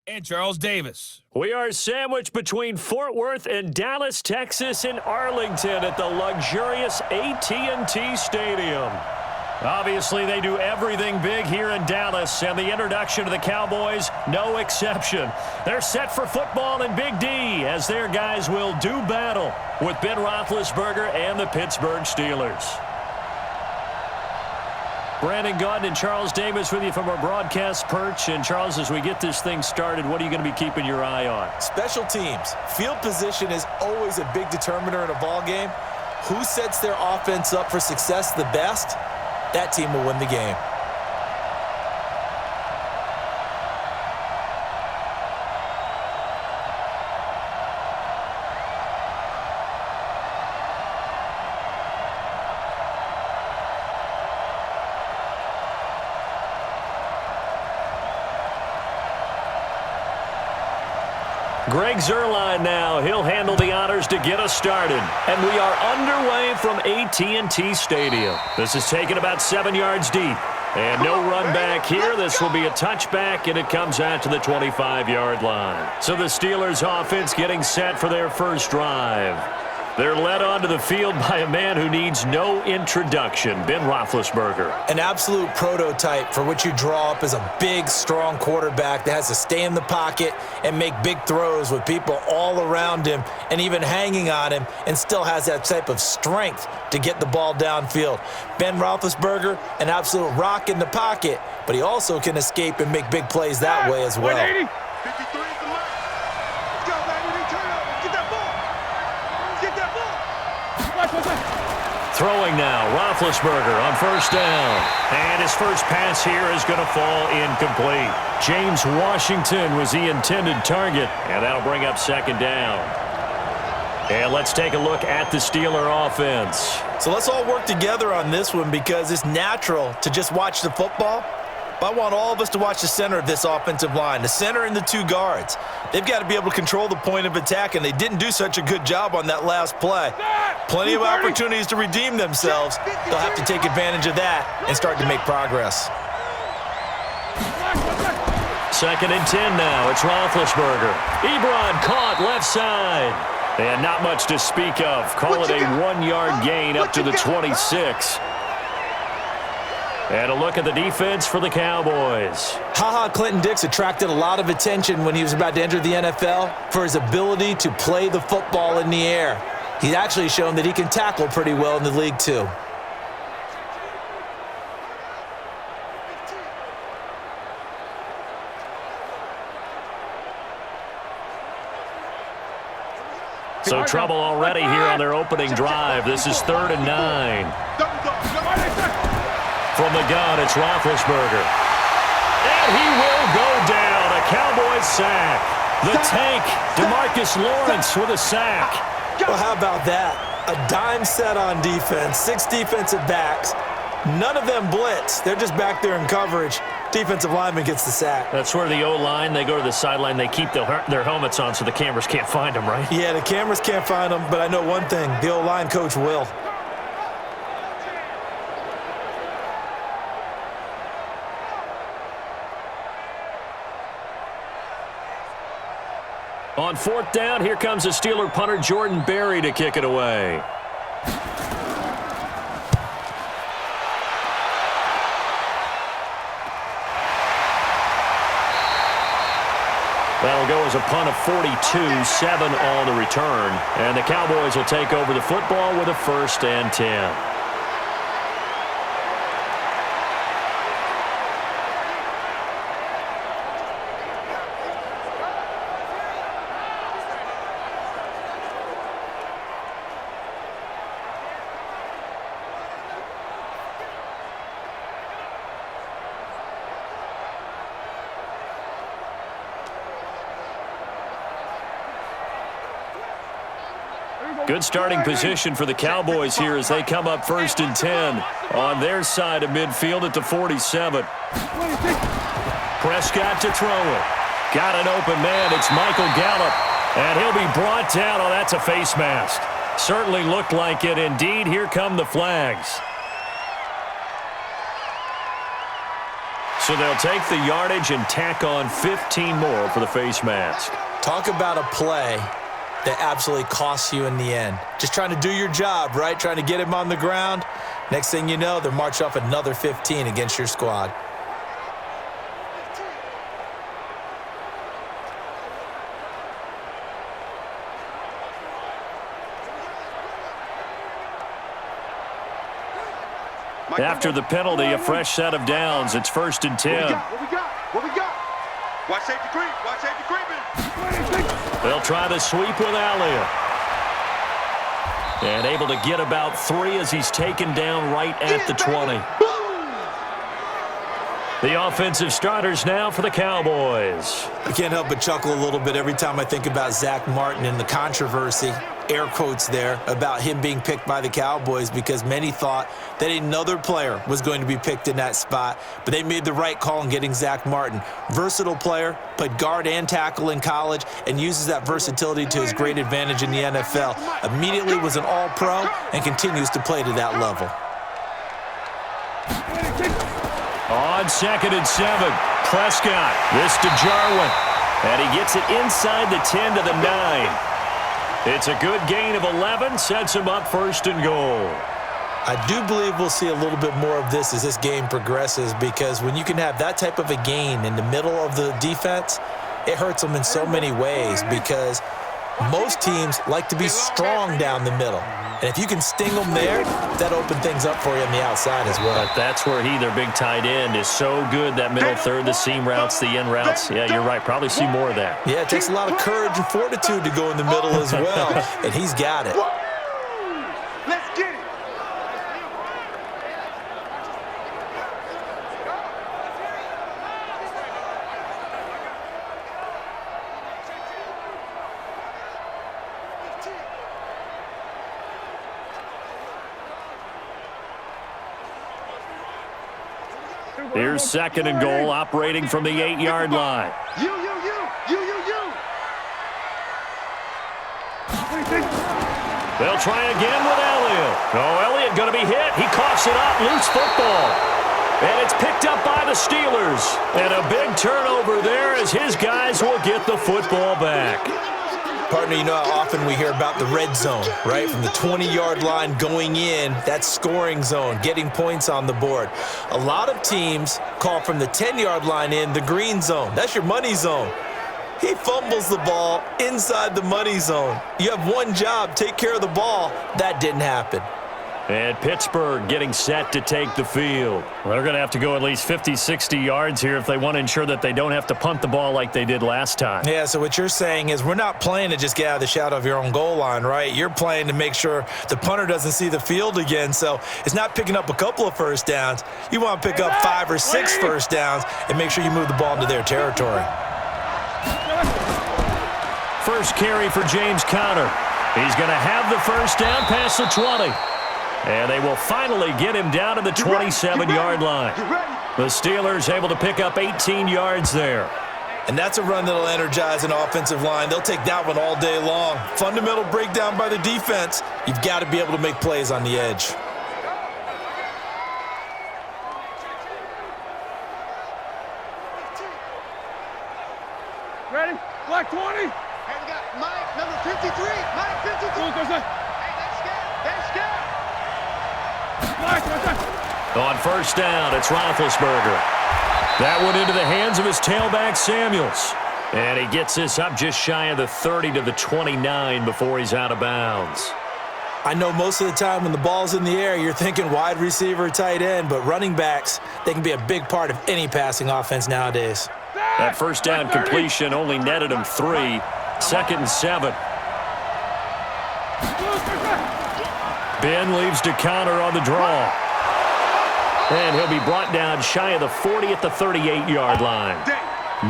and Charles Davis. We are sandwiched between Fort Worth and Dallas, Texas, in Arlington at the luxurious AT&T Stadium. Obviously, they do everything big here in Dallas, and the introduction to the Cowboys, no exception. They're set for football in Big D, as their guys will do battle with Ben Roethlisberger and the Pittsburgh Steelers. Brandon Gaudin and Charles Davis with you from our broadcast perch. And, Charles, as we get this thing started, what are you going to be keeping your eye on? Special teams. Field position is always a big determiner in a ball game. Who sets their offense up for success the best? That team will win the game. Greg Zuerlein now. He'll handle the honors to get us started. And we are underway from AT&T Stadium. This is taken about 7 yards deep. And no run back here. This will be a touchback, and it comes out to the 25-yard line. So the Steelers offense getting set for their first drive. They're led onto the field by a man who needs no introduction, Ben Roethlisberger. An absolute prototype for what you draw up as a big, strong quarterback that has to stay in the pocket and make big throws with people all around him and even hanging on him, and still has that type of strength to get the ball downfield. Ben Roethlisberger, an absolute rock in the pocket, but he also can escape and make big plays that way as well. 180. 53 is the left. Let's go, baby. Turn over. Get that ball. Get that ball. Throwing now, Roethlisberger on first down. And his first pass here is going to fall incomplete. James Washington was the intended target, and that'll bring up second down. And let's take a look at the Steeler offense. So let's all work together on this one, because it's natural to just watch the football. But I want all of us to watch the center of this offensive line, the center and the two guards. They've got to be able to control the point of attack, and they didn't do such a good job on that last play. Plenty of opportunities to redeem themselves. They'll have to take advantage of that and start to make progress. Second and 10 now. It's Roethlisberger. Ebron caught left side. And not much to speak of. Call it a 1-yard gain up to the 26. And a look at the defense for the Cowboys. Clinton Dix attracted a lot of attention when he was about to enter the NFL for his ability to play the football in the air. He's actually shown that he can tackle pretty well in the league, too. So trouble already here on their opening drive. This is 3rd and 9. From the gun, it's Roethlisberger. And he will go down. A Cowboys sack. The tank, DeMarcus Lawrence with a sack. Well, how about that? A dime set on defense, 6 defensive backs. None of them blitz. They're just back there in coverage. Defensive lineman gets the sack. That's where the O-line, they go to the sideline, they keep their helmets on so the cameras can't find them, right? Yeah, the cameras can't find them, but I know one thing. The O-line coach will. On 4th down, here comes the Steeler punter Jordan Berry to kick it away. That'll go as a punt of 42, 7 on the return. And the Cowboys will take over the football with a 1st and 10. Good starting position for the Cowboys here as they come up 1st and 10 on their side of midfield at the 47. Prescott to throw it. Got an open man. It's Michael Gallup. And he'll be brought down. Oh, that's a face mask. Certainly looked like it. Indeed, here come the flags. So they'll take the yardage and tack on 15 more for the face mask. Talk about a play that absolutely costs you in the end. Just trying to do your job, right? Trying to get him on the ground. Next thing you know, they're marching off another 15 against your squad. After the penalty, a fresh set of downs. It's 1st and 10. What we got? Watch safety creep. Watch safety creeping. They'll try the sweep with Elliott. And able to get about 3 as he's taken down right at the 20. The offensive starters now for the Cowboys. I can't help but chuckle a little bit every time I think about Zach Martin and the controversy, air quotes there, about him being picked by the Cowboys because many thought that another player was going to be picked in that spot, but they made the right call in getting Zach Martin. Versatile player, played guard and tackle in college, and uses that versatility to his great advantage in the NFL. Immediately was an all-pro and continues to play to that level. On 2nd and 7, Prescott, this to Jarwin, and he gets it inside the 10 to the 9. It's a good gain of 11, sets him up 1st and goal. I do believe we'll see a little bit more of this as this game progresses because when you can have that type of a gain in the middle of the defense, it hurts them in so many ways because most teams like to be strong down the middle. And if you can sting them there, that opens things up for you on the outside as well. But that's where their big tight end, is so good, that middle third, the seam routes, the end routes. Yeah, you're right. Probably see more of that. Yeah, it takes a lot of courage and fortitude to go in the middle as well, and he's got it. Let's get it. Here's 2nd and goal, operating from the 8-yard line. You. They'll try again with Elliott. Oh, Elliott going to be hit. He coughs it up, loose football. And it's picked up by the Steelers. And a big turnover there as his guys will get the football back. Partner, you know how often we hear about the red zone, right? From the 20-yard line going in, that scoring zone, getting points on the board. A lot of teams call from the 10-yard line in the green zone. That's your money zone. He fumbles the ball inside the money zone. You have one job, take care of the ball. That didn't happen. And Pittsburgh getting set to take the field. Well, they're going to have to go at least 50, 60 yards here if they want to ensure that they don't have to punt the ball like they did last time. Yeah, so what you're saying is we're not playing to just get out of the shadow of your own goal line, right? You're playing to make sure the punter doesn't see the field again. So it's not picking up a couple of first downs. You want to pick up 5 or 6 first downs and make sure you move the ball into their territory. First carry for James Conner. He's going to have the first down past the 20. And they will finally get him down to the 27-yard line. The Steelers able to pick up 18 yards there. And that's a run that'll energize an offensive line. They'll take that one all day long. Fundamental breakdown by the defense. You've got to be able to make plays on the edge. Ready? Black 20. Hey, we got Mike, number 53. Mike, 53. They're scared. On first down, it's Roethlisberger. That one into the hands of his tailback, Samuels. And he gets this up just shy of the 30 to the 29 before he's out of bounds. I know most of the time when the ball's in the air, you're thinking wide receiver, tight end, but running backs, they can be a big part of any passing offense nowadays. That first down completion only netted him 3. 2nd and 7. Ben leaves to counter on the draw. And he'll be brought down shy of the 40 at the 38-yard line.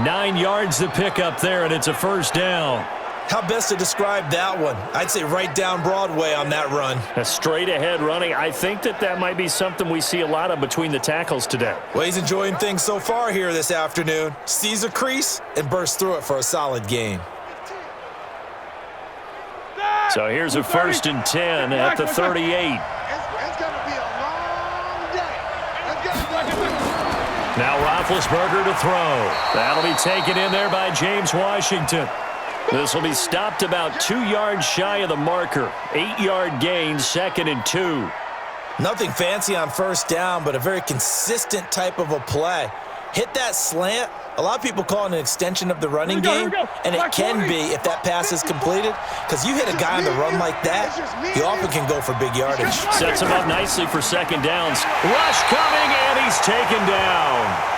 9 yards to pick up there, and it's a first down. How best to describe that one? I'd say right down Broadway on that run. A straight-ahead running. I think that might be something we see a lot of between the tackles today. Well, he's enjoying things so far here this afternoon. Sees a crease and bursts through it for a solid gain. So here's a 1st and 10 at the 38. It's going to be a long day. Now Roethlisberger to throw. That'll be taken in there by James Washington. This will be stopped about 2 yards shy of the marker. 8-yard gain, 2nd and 2. Nothing fancy on first down, but a very consistent type of a play. Hit that slant. A lot of people call it an extension of the running game, and it can be if that pass is completed, because you hit a guy on the run like that, he often can go for big yardage. Sets him up nicely for 2nd downs. Rush coming, and he's taken down.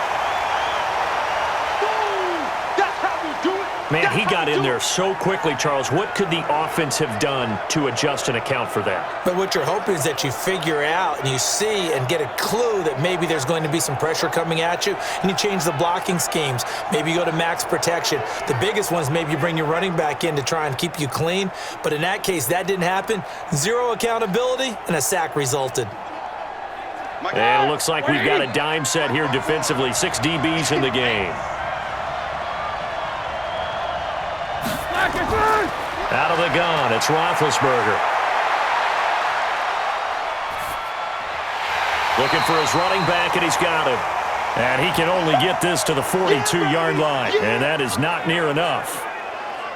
Man, he got in there so quickly, Charles. What could the offense have done to adjust and account for that? But what you're hoping is that you figure out and you see and get a clue that maybe there's going to be some pressure coming at you, and you change the blocking schemes. Maybe you go to max protection. The biggest one is maybe you bring your running back in to try and keep you clean. But in that case, that didn't happen. 0 accountability, and a sack resulted. And it looks like we've got a dime set here defensively. 6 DBs in the game. Out of the gun, it's Roethlisberger. Looking for his running back, and he's got him. And he can only get this to the 42-yard line, and that is not near enough.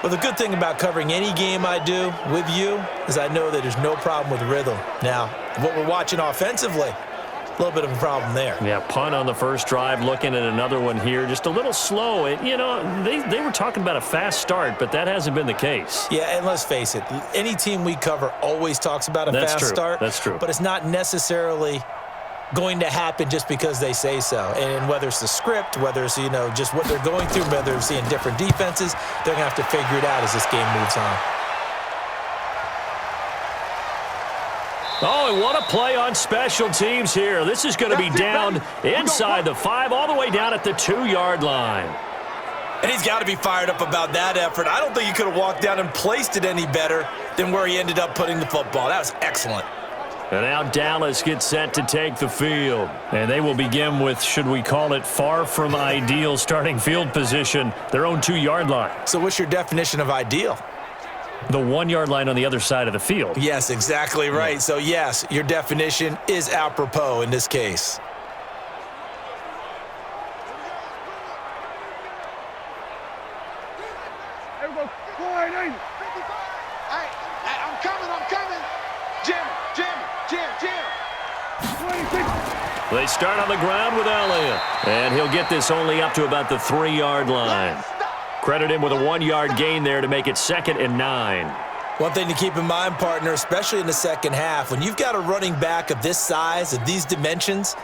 Well, the good thing about covering any game I do with you is I know that there's no problem with rhythm. Now, what we're watching offensively, a little bit of a problem there. Yeah, punt on the first drive, looking at another one here. Just a little slow. You know, they were talking about a fast start, but that hasn't been the case. Yeah, and let's face it, any team we cover always talks about a fast start. That's true. But it's not necessarily going to happen just because they say so. And whether it's the script, whether it's, you know, just what they're going through, whether it's seeing different defenses, they're going to have to figure it out as this game moves on. Oh, and what a play on special teams here. This is going to be down inside the 5, all the way down at the 2-yard line. And he's got to be fired up about that effort. I don't think he could have walked down and placed it any better than where he ended up putting the football. That was excellent. And now Dallas gets set to take the field. And they will begin with, should we call it, far from ideal starting field position, their own 2-yard line. So what's your definition of ideal? The 1-yard line on the other side of the field. Yes, exactly right. So, yes, your definition is apropos in this case. There we go. I'm coming. Jim. They start on the ground with Elliott. And he'll get this only up to about the 3-yard line. Credit him with a 1-yard gain there to make it 2nd and 9. One thing to keep in mind, partner, especially in the second half, when you've got a running back of this size, of these dimensions,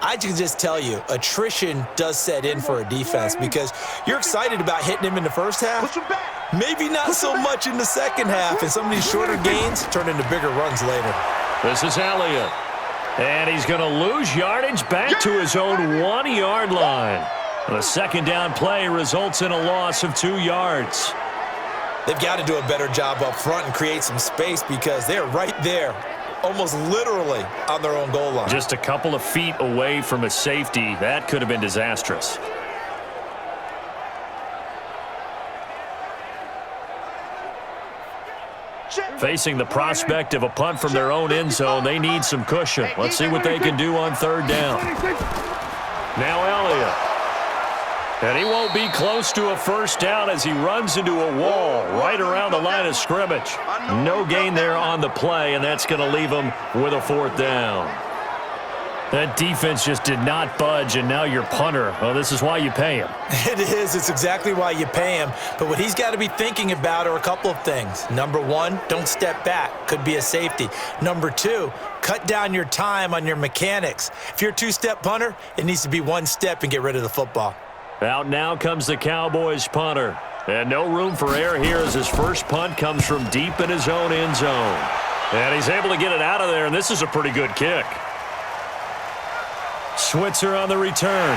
I can just tell you, attrition does set in for a defense because you're excited about hitting him in the first half. Maybe not so much in the second half, and some of these shorter gains turn into bigger runs later. This is Elliott. And he's going to lose yardage back to his own 1-yard line. The 2nd down play results in a loss of 2 yards. They've got to do a better job up front and create some space because they're right there, almost literally on their own goal line. Just a couple of feet away from a safety. That could have been disastrous. Facing the prospect of a punt from their own end zone, they need some cushion. Let's see what they can do on 3rd down. Now Elliott. And he won't be close to a first down as he runs into a wall right around the line of scrimmage. No gain there on the play, and that's going to leave him with a 4th down. That defense just did not budge, and now your punter. Well, this is why you pay him. It is. It's exactly why you pay him. But what he's got to be thinking about are a couple of things. Number 1, don't step back. Could be a safety. Number 2, cut down your time on your mechanics. If you're a 2-step punter, it needs to be 1 step and get rid of the football. Out now comes the Cowboys punter. And no room for error here as his first punt comes from deep in his own end zone. And he's able to get it out of there, and this is a pretty good kick. Switzer on the return.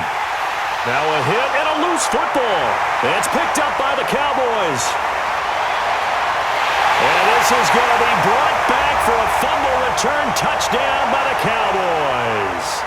Now a hit and a loose football. It's picked up by the Cowboys. And this is going to be brought back for a fumble return touchdown by the Cowboys.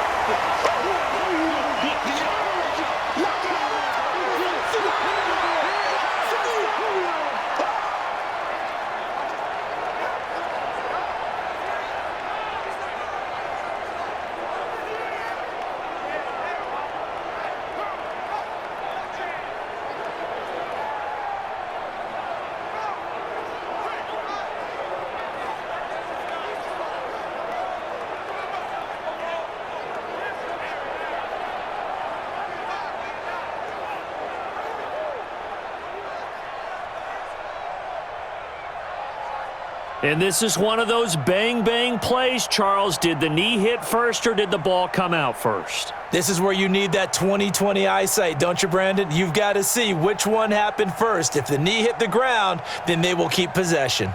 And this is one of those bang-bang plays, Charles. Did the knee hit first or did the ball come out first? This is where you need that 20/20 eyesight, don't you, Brandon? You've got to see which one happened first. If the knee hit the ground, then they will keep possession.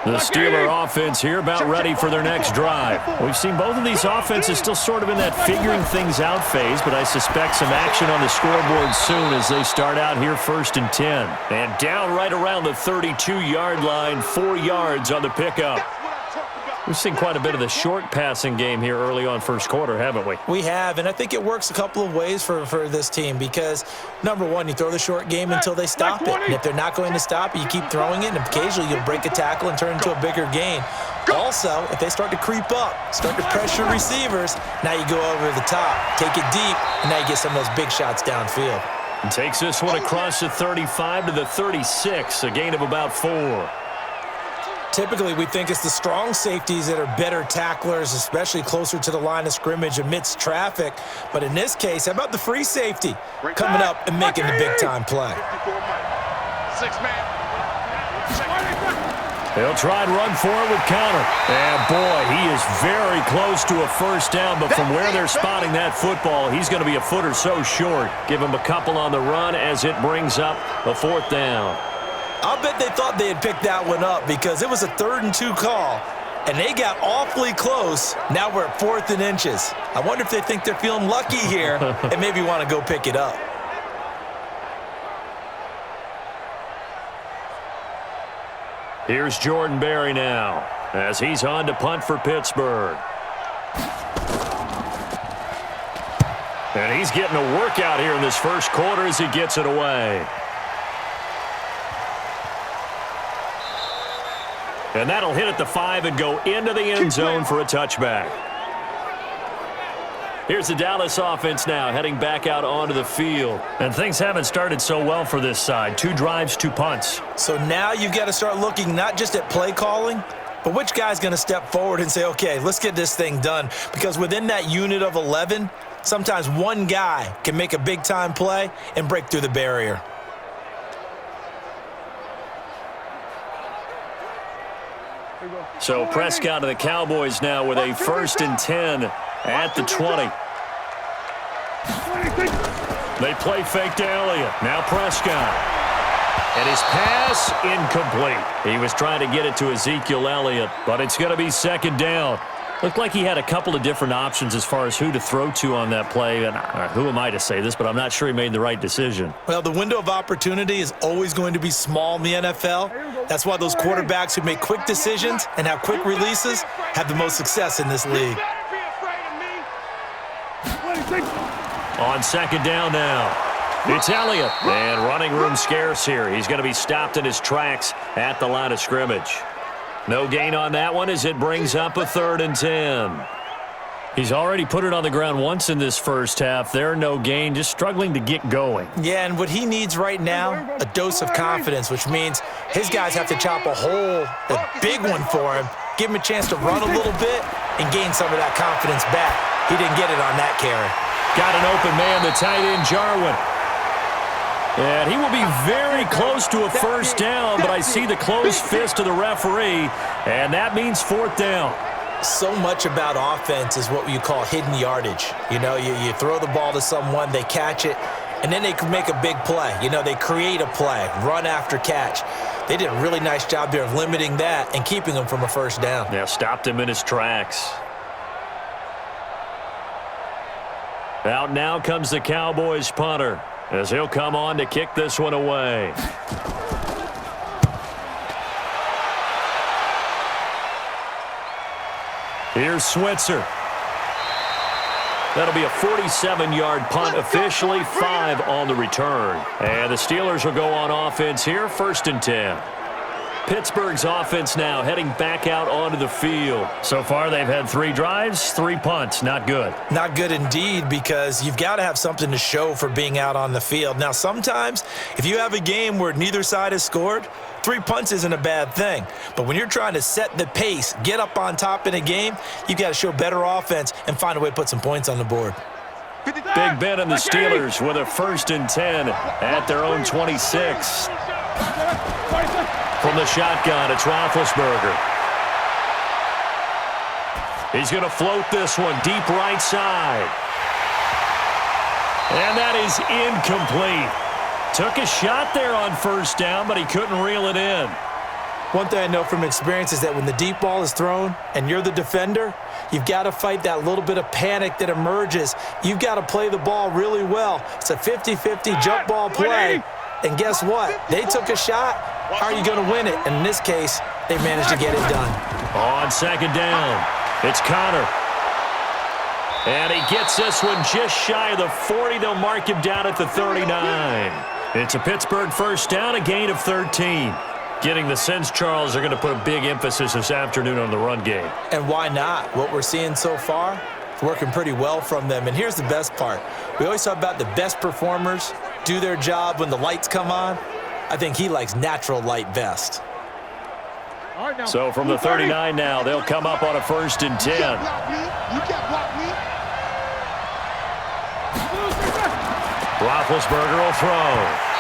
The Steeler offense here about ready for their next drive. We've seen both of these offenses still sort of in that figuring things out phase, but I suspect some action on the scoreboard soon as they start out here 1st and 10. And down right around the 32-yard line, 4 yards on the pickup. We've seen quite a bit of the short passing game here early on first quarter, haven't we? We have, and I think it works a couple of ways for this team because, number one, you throw the short game until they stop it. And if they're not going to stop it, you keep throwing it, and occasionally you'll break a tackle and turn it into a bigger gain. Also, if they start to creep up, start to pressure receivers, now you go over the top, take it deep, and now you get some of those big shots downfield. And takes this one across the 35 to the 36, a gain of about 4. Typically, we think it's the strong safeties that are better tacklers, especially closer to the line of scrimmage amidst traffic. But in this case, how about the free safety coming up and making the big-time play? 6-man. He'll try and run for it with counter. And, boy, he is very close to a first down, but from where they're spotting that football, he's going to be a foot or so short. Give him a couple on the run as it brings up a 4th down. I'll bet they thought they had picked that one up because it was a 3rd and 2 call, and they got awfully close. Now we're at 4th and inches. I wonder if they think they're feeling lucky here and maybe want to go pick it up. Here's Jordan Berry now as he's on to punt for Pittsburgh. And he's getting a workout here in this first quarter as he gets it away. And that'll hit at the 5 and go into the end zone for a touchback. Here's the Dallas offense now heading back out onto the field. And things haven't started so well for this side. 2 drives, 2 punts. So now you've got to start looking not just at play calling, but which guy's going to step forward and say, okay, let's get this thing done. Because within that unit of 11, sometimes one guy can make a big-time play and break through the barrier. So Prescott of the Cowboys now with a 1st and 10 at the 20. They play fake to Elliott. Now Prescott. And his pass incomplete. He was trying to get it to Ezekiel Elliott, but it's going to be 2nd down. Looked like he had a couple of different options as far as who to throw to on that play. And who am I to say this, but I'm not sure he made the right decision. Well, the window of opportunity is always going to be small in the NFL. That's why those quarterbacks who make quick decisions and have quick releases have the most success in this league. On 2nd down now, it's Elliott. And running room scarce here. He's going to be stopped in his tracks at the line of scrimmage. No gain on that one as it brings up a 3rd and 10. He's already put it on the ground once in this first half. There, no gain, just struggling to get going. Yeah, and what he needs right now, a dose of confidence, which means his guys have to chop a hole, a big one for him, give him a chance to run a little bit and gain some of that confidence back. He didn't get it on that carry. Got an open man, the tight end, Jarwin. And he will be very close to a first down, but I see the closed fist of the referee, and that means 4th down. So much about offense is what you call hidden yardage. You know, you throw the ball to someone, they catch it, and then they can make a big play. You know, they create a play, run after catch. They did a really nice job there of limiting that and keeping him from a first down. Yeah, stopped him in his tracks. Out now comes the Cowboys punter, as he'll come on to kick this one away. Here's Switzer. That'll be a 47-yard punt, officially 5 on the return. And the Steelers will go on offense here, 1st and 10. Pittsburgh's offense now heading back out onto the field. So far, they've had 3 drives, 3 punts. Not good. Not good indeed, because you've got to have something to show for being out on the field. Now, sometimes, if you have a game where neither side has scored, 3 punts isn't a bad thing. But when you're trying to set the pace, get up on top in a game, you've got to show better offense and find a way to put some points on the board. Big Ben and the Steelers with a 1st and 10 at their own 26. From the shotgun, it's Roethlisberger. He's going to float this one deep right side. And that is incomplete. Took a shot there on 1st down, but he couldn't reel it in. One thing I know from experience is that when the deep ball is thrown and you're the defender, you've got to fight that little bit of panic that emerges. You've got to play the ball really well. It's a 50-50 jump ball play. And guess what? They took a shot. How are you going to win it? And in this case, they managed to get it done. On 2nd down, it's Connor. And he gets this one just shy of the 40. They'll mark him down at the 39. It's a Pittsburgh 1st down, a gain of 13. Getting the sense, Charles, are going to put a big emphasis this afternoon on the run game. And why not? What we're seeing so far, it's working pretty well from them. And here's the best part. We always talk about the best performers do their job when the lights come on. I think he likes natural light best. So from the 39 now, they'll come up on a 1st and 10. You can't block me. Roethlisberger will throw.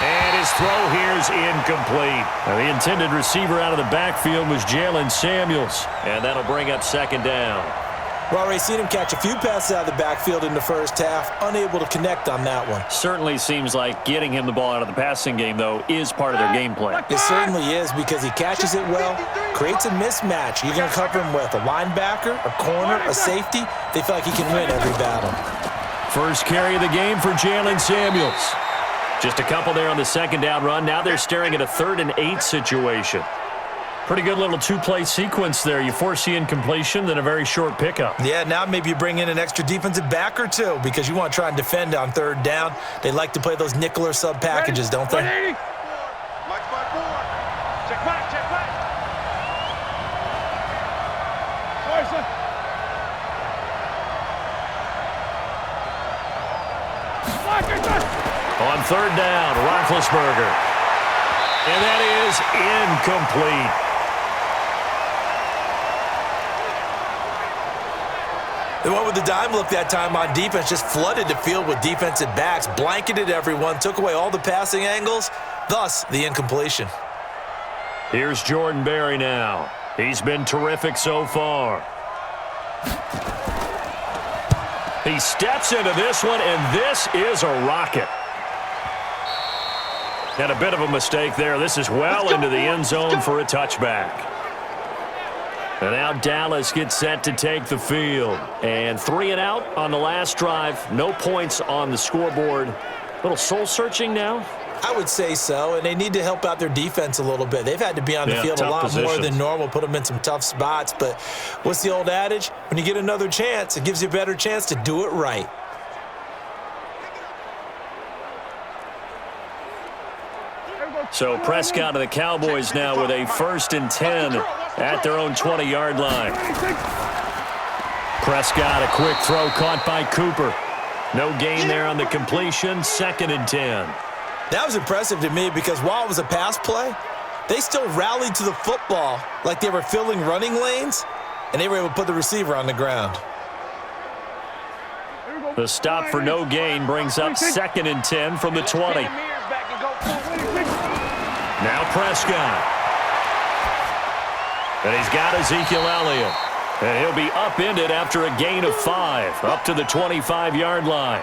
And his throw here is incomplete. Now, the intended receiver out of the backfield was Jalen Samuels. And that'll bring up 2nd down. We've already seen him catch a few passes out of the backfield in the 1st half, unable to connect on that one. Certainly seems like getting him the ball out of the passing game, though, is part of their game plan. It certainly is, because he catches it well, creates a mismatch. You're going to cover him with a linebacker, a corner, a safety. They feel like he can win every battle. First carry of the game for Jalen Samuels. Just a couple there on the 2nd down run. Now they're staring at a 3rd and 8 situation. Pretty good little 2-play sequence there. You force the incompletion, then a very short pickup. Yeah, now maybe you bring in an extra defensive back or 2 because you want to try and defend on 3rd down. They like to play those nickel or sub packages, don't they? Check back, check back. On 3rd down, Roethlisberger. And that is incomplete. They went with the dime look that time on defense, just flooded the field with defensive backs, blanketed everyone, took away all the passing angles, thus the incompletion. Here's Jordan Berry now. He's been terrific so far. He steps into this one, and this is a rocket. And a bit of a mistake there. This is well into the end zone for a touchback. And now Dallas gets set to take the field. And 3 and out on the last drive. No points on the scoreboard. A little soul-searching now. I would say so, and they need to help out their defense a little bit. They've had to be on the field a lot more than normal, put them in some tough spots. But what's the old adage? When you get another chance, it gives you a better chance to do it right. So Prescott and the Cowboys now with a 1st and 10 at their own 20-yard line. Prescott, a quick throw caught by Cooper. No gain there on the completion, 2nd and 10. That was impressive to me because while it was a pass play, they still rallied to the football like they were filling running lanes, and they were able to put the receiver on the ground. The stop for no gain brings up 2nd and 10 from the 20. Now Prescott. And he's got Ezekiel Elliott. And he'll be upended after a gain of 5, up to the 25-yard line.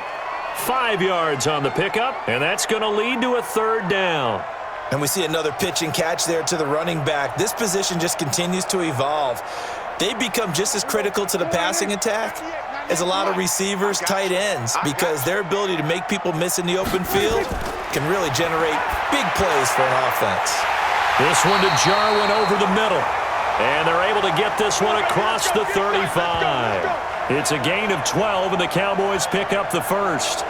5 yards on the pickup, and that's going to lead to a 3rd down. And we see another pitch and catch there to the running back. This position just continues to evolve. They become just as critical to the passing attack as a lot of receivers, tight ends, because their ability to make people miss in the open field can really generate big plays for an offense. This one to Jarwin over the middle. And they're able to get this one across the 35. It's a gain of 12, and the Cowboys pick up the first.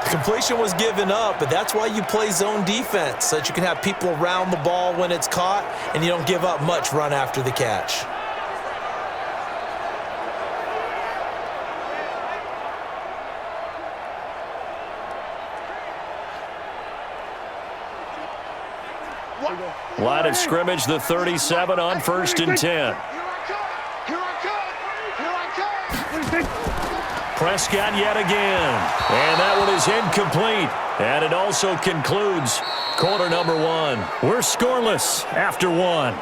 The completion was given up, but that's why you play zone defense, so that you can have people around the ball when it's caught, and you don't give up much run after the catch. Line of scrimmage, the 37 on 1st and 10. Prescott yet again. And that one is incomplete. And it also concludes quarter number 1. We're scoreless after 1.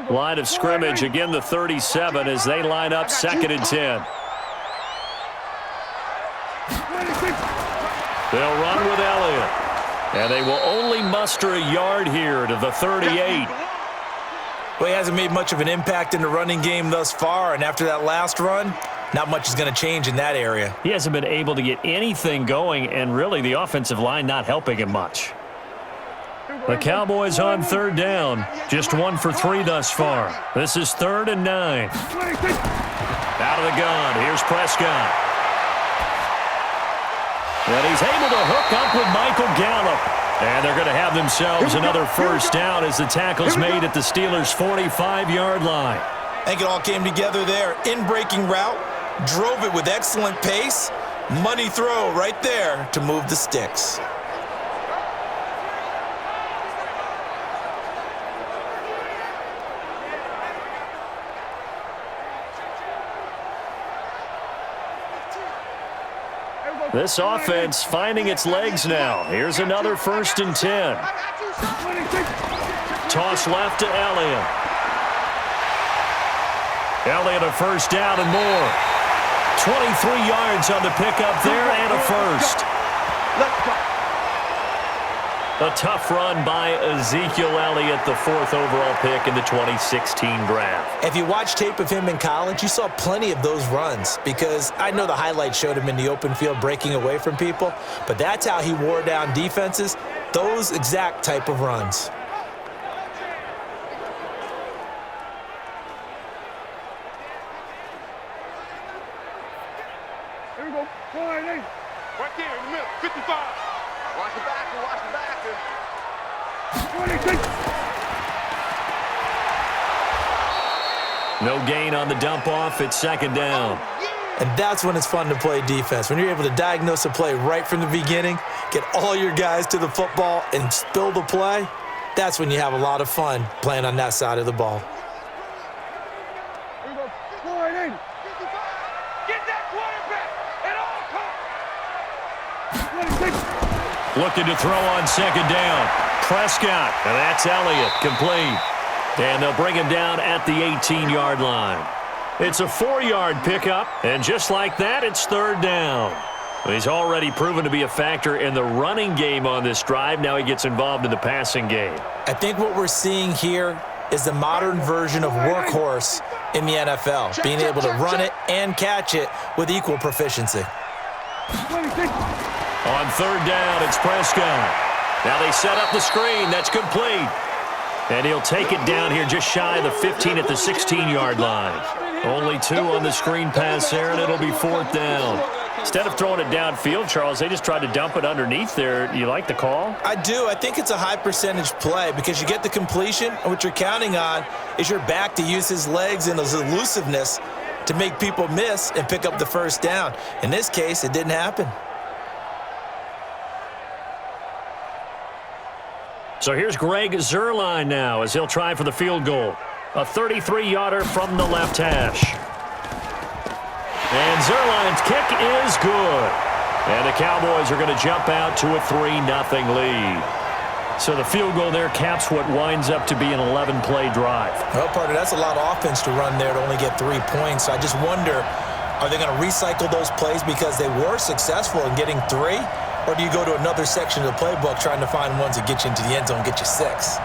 Line of scrimmage, again the 37 as they line up 2nd and 10. They'll run with Elliott. And they will only muster a yard here to the 38. Well, he hasn't made much of an impact in the running game thus far, and after that last run, not much is going to change in that area. He hasn't been able to get anything going, and really the offensive line not helping him much. The Cowboys on 3rd down. Just 1 for 3 thus far. This is 3rd and 9. Out of the gun. Here's Prescott. And he's able to hook up with Michael Gallup. And they're going to have themselves another first down as the tackle's made at the Steelers' 45-yard line. I think it all came together there. In-breaking route, drove it with excellent pace. Money throw right there to move the sticks. This offense finding its legs now. Here's another 1st and 10. Toss left to Elliott. Elliott a first down and more. 23 yards on the pickup there and a first. A tough run by Ezekiel Elliott, the 4th overall pick in the 2016 draft. If you watch tape of him in college, you saw plenty of those runs because I know the highlights showed him in the open field breaking away from people, but that's how he wore down defenses, those exact type of runs. Here we go. Right there in the middle, 55. Watch the backer, watch the backer. No gain on the dump off. It's 2nd down. And that's when it's fun to play defense. When you're able to diagnose a play right from the beginning, get all your guys to the football and spill the play, that's when you have a lot of fun playing on that side of the ball. Here we go. Get that quarterback at all costs. Looking to throw on 2nd down. Prescott, and that's Elliott, complete. And they'll bring him down at the 18-yard line. It's a 4-yard pickup, and just like that, it's 3rd down. He's already proven to be a factor in the running game on this drive. Now he gets involved in the passing game. I think what we're seeing here is the modern version of workhorse in the NFL, being able to run it and catch it with equal proficiency. On 3rd down, it's Prescott. Now they set up the screen. That's complete. And he'll take it down here just shy of the 15 at the 16-yard line. Only 2 on the screen pass there, and it'll be 4th down. Instead of throwing it downfield, Charles, they just tried to dump it underneath there. You like the call? I do. I think it's a high-percentage play because you get the completion, and what you're counting on is your back to use his legs and his elusiveness to make people miss and pick up the first down. In this case, it didn't happen. So here's Greg Zuerlein now as he'll try for the field goal. A 33-yarder from the left hash. And Zuerlein's kick is good. And the Cowboys are going to jump out to a 3-0 lead. So the field goal there caps what winds up to be an 11-play drive. Well, partner, that's a lot of offense to run there to only get 3 points. So I just wonder, are they going to recycle those plays because they were successful in getting 3? Or do you go to another section of the playbook trying to find ones that get you into the end zone, get you 6?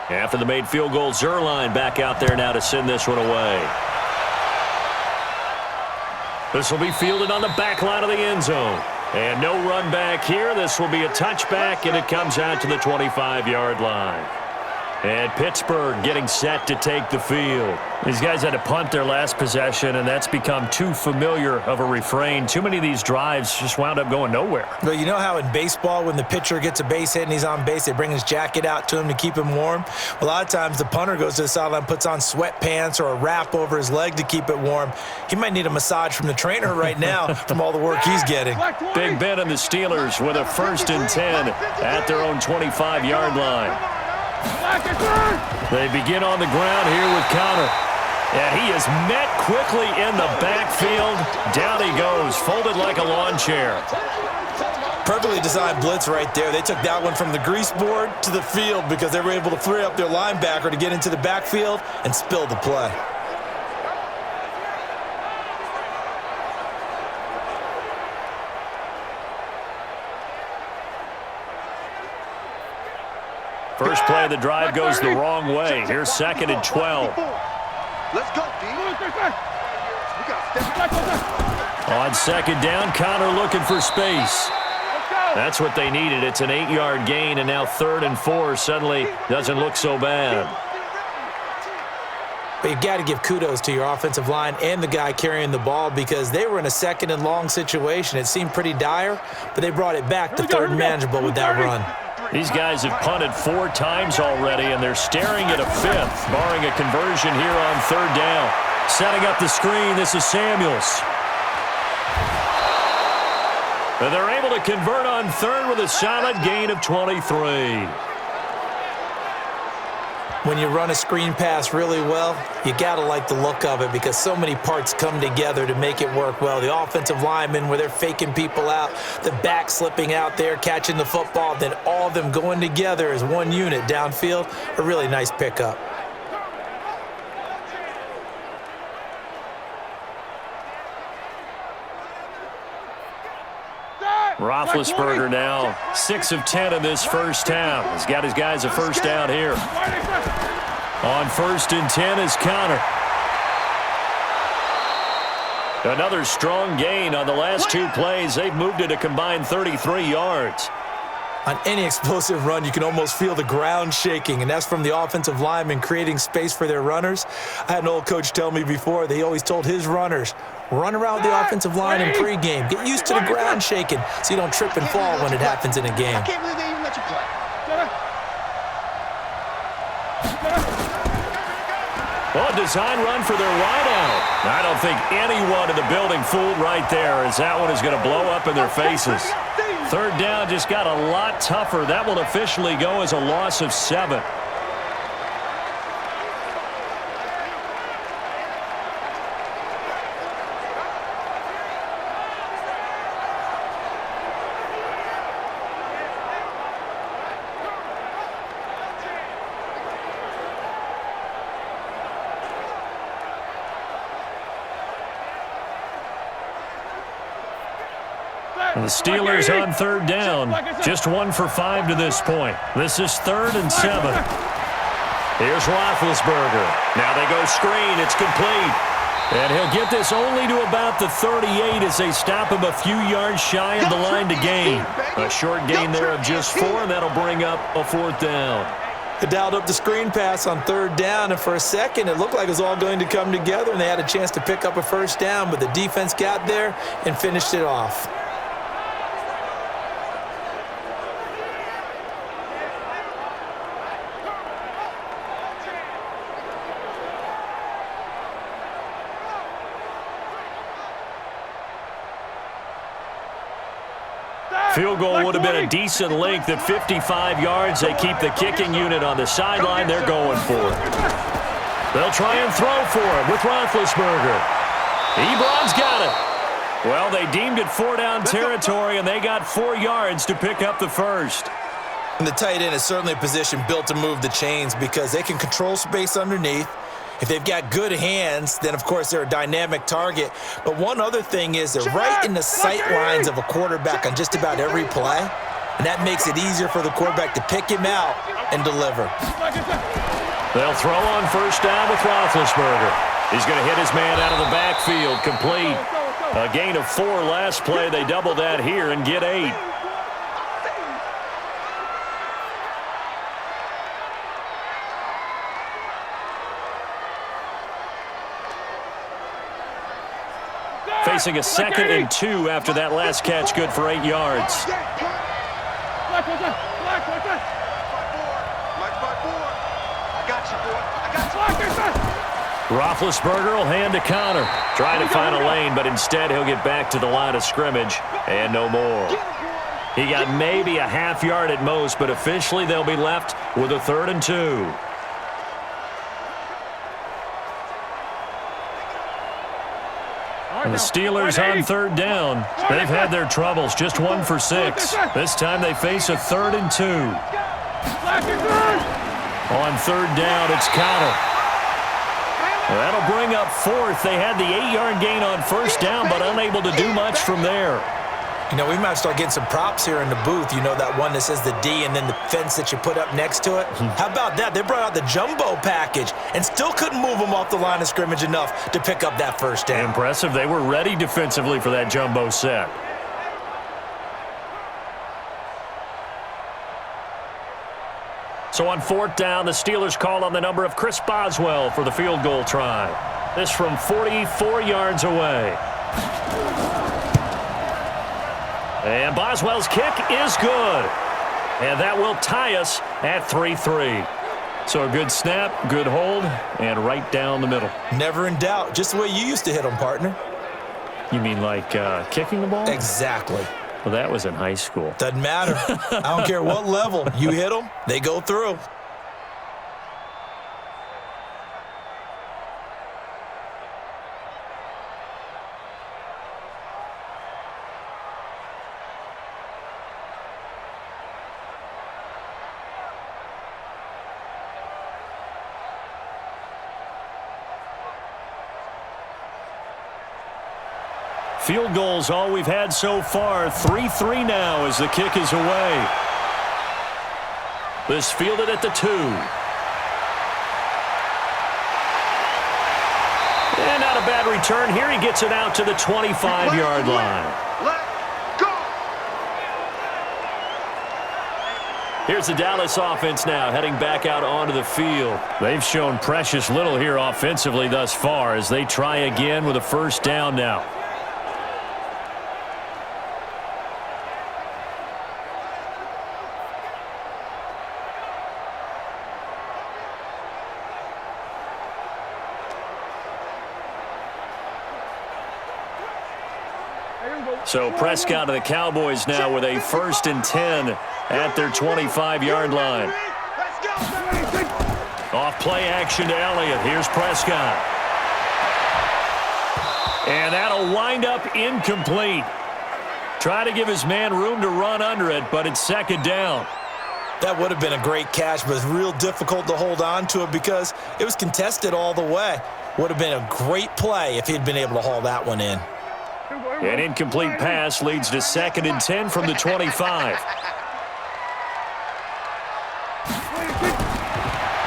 After the made field goal, Zuerlein back out there now to send this one away. This will be fielded on the back line of the end zone. And no run back here. This will be a touchback, and it comes out to the 25-yard line. And Pittsburgh getting set to take the field. These guys had to punt their last possession, and that's become too familiar of a refrain. Too many of these drives just wound up going nowhere. But you know how in baseball, when the pitcher gets a base hit and he's on base, they bring his jacket out to him to keep him warm? A lot of times the punter goes to the sideline, puts on sweatpants or a wrap over his leg to keep it warm. He might need a massage from the trainer right now from all the work he's getting. Big Ben and the Steelers with a 1st and 10 at their own 25-yard line. They begin on the ground here with Connor. And he is met quickly in the backfield. Down he goes, folded like a lawn chair. Perfectly designed blitz right there. They took that one from the grease board to the field because they were able to free up their linebacker to get into the backfield and spill the play. First play of the drive goes the wrong way. Here's 2nd and 12. Let's go, D. On 2nd down, Connor looking for space. That's what they needed. It's an 8-yard gain, and now 3rd and 4 suddenly doesn't look so bad. But you've got to give kudos to your offensive line and the guy carrying the ball because they were in a 2nd and long situation. It seemed pretty dire, but they brought it back to 3rd and manageable with that run. These guys have punted 4 times already, and they're staring at a 5th, barring a conversion here on 3rd down. Setting up the screen, this is Samuels. And they're able to convert on 3rd with a solid gain of 23. When you run a screen pass really well, you got to like the look of it because so many parts come together to make it work well. The offensive linemen, where they're faking people out, the back slipping out there, catching the football, then all of them going together as one unit downfield, a really nice pickup. Roethlisberger now 6 of 10 in this first half. He's got his guys a 1st down here. On 1st and 10 is Connor. Another strong gain on the last 2 plays. They've moved it a combined 33 yards. On any explosive run, you can almost feel the ground shaking, and that's from the offensive linemen creating space for their runners. I had an old coach tell me before, they always told his runners, run around the offensive line in pregame. Get used to the ground shaking so you don't trip and fall when it happens in a game. I can't believe they even let you play. Well, a design run for their wideout. I don't think anyone in the building fooled right there, as that one is going to blow up in their faces. 3rd down just got a lot tougher. That will officially go as a loss of 7. The Steelers on 3rd down. Just 1 for 5 to this point. This is 3rd and 7. Here's Roethlisberger. Now they go screen. It's complete. And he'll get this only to about the 38 as they stop him a few yards shy of the line to gain. A short gain there of just 4, and that'll bring up a 4th down. They dialed up the screen pass on 3rd down, and for a second it looked like it was all going to come together, and they had a chance to pick up a 1st down, but the defense got there and finished it off. Field goal would have been a decent length at 55 yards. They keep the kicking unit on the sideline. They're going for it. They'll try and throw for it with Roethlisberger. Ebron's got it. Well, they deemed it 4-down territory, and they got 4 yards to pick up the first. And the tight end is certainly a position built to move the chains because they can control space underneath. If they've got good hands, then, of course, they're a dynamic target. But one other thing is they're right in the sight lines of a quarterback on just about every play, and that makes it easier for the quarterback to pick him out and deliver. They'll throw on first down with Roethlisberger. He's going to hit his man out of the backfield, complete. A gain of 4 last play. They double that here and get 8. Facing a 2nd and 2 after that last catch, good for 8 yards. Roethlisberger will hand to Connor. Trying to find a lane, but instead he'll get back to the line of scrimmage and no more. He got maybe a half yard at most, but officially they'll be left with a 3rd and 2. And the Steelers on 3rd down. They've had their troubles, just 1 for 6. This time they face a 3rd and 2. On 3rd down, it's Connor. That'll bring up 4th. They had the 8-yard gain on first down, but unable to do much from there. You know, we might start getting some props here in the booth. You know, that one that says the D and then the fence that you put up next to it? How about that? They brought out the jumbo package and still couldn't move them off the line of scrimmage enough to pick up that first down. Impressive. They were ready defensively for that jumbo set. So on 4th down, the Steelers call on the number of Chris Boswell for the field goal try. This from 44 yards away. And Boswell's kick is good. And that will tie us at 3-3. So a good snap, good hold, and right down the middle. Never in doubt. Just the way you used to hit them, partner. You mean like kicking the ball? Exactly. Well, that was in high school. Doesn't matter. I don't care what level. You hit them, they go through. Field goals all we've had so far. 3-3 now as the kick is away. This fielded at the 2. And not a bad return here. He gets it out to the 25-yard line. Here's the Dallas offense now heading back out onto the field. They've shown precious little here offensively thus far as they try again with a first down now. So Prescott of the Cowboys now with a 1st and 10 at their 25-yard line. Off play action to Elliott. Here's Prescott. And that'll wind up incomplete. Try to give his man room to run under it, but it's 2nd down. That would have been a great catch, but it's real difficult to hold on to it because it was contested all the way. Would have been a great play if he'd been able to haul that one in. An incomplete pass leads to 2nd and 10 from the 25.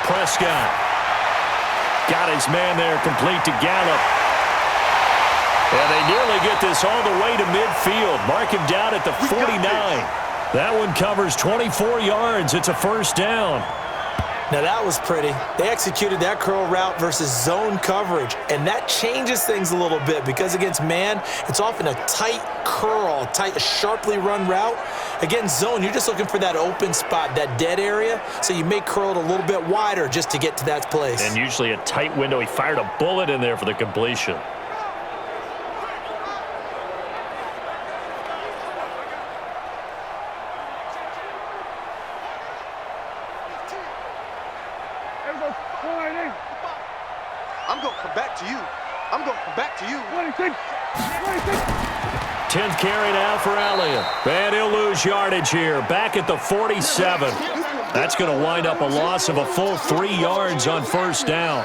Prescott got his man there, complete to Gallup. And they nearly get this all the way to midfield. Mark him down at the 49. That one covers 24 yards. It's a first down. Now that was pretty. They executed that curl route versus zone coverage, and that changes things a little bit because against man, it's often a tight curl, tight, sharply run route. Against zone, you're just looking for that open spot, that dead area, so you may curl it a little bit wider just to get to that place. And usually a tight window. He fired a bullet in there for the completion. going to come back to you. I'm going to come back to you. 10th carry now for Elliott. And he'll lose yardage here. Back at the 47. That's going to wind up a loss of a full 3 yards on first down.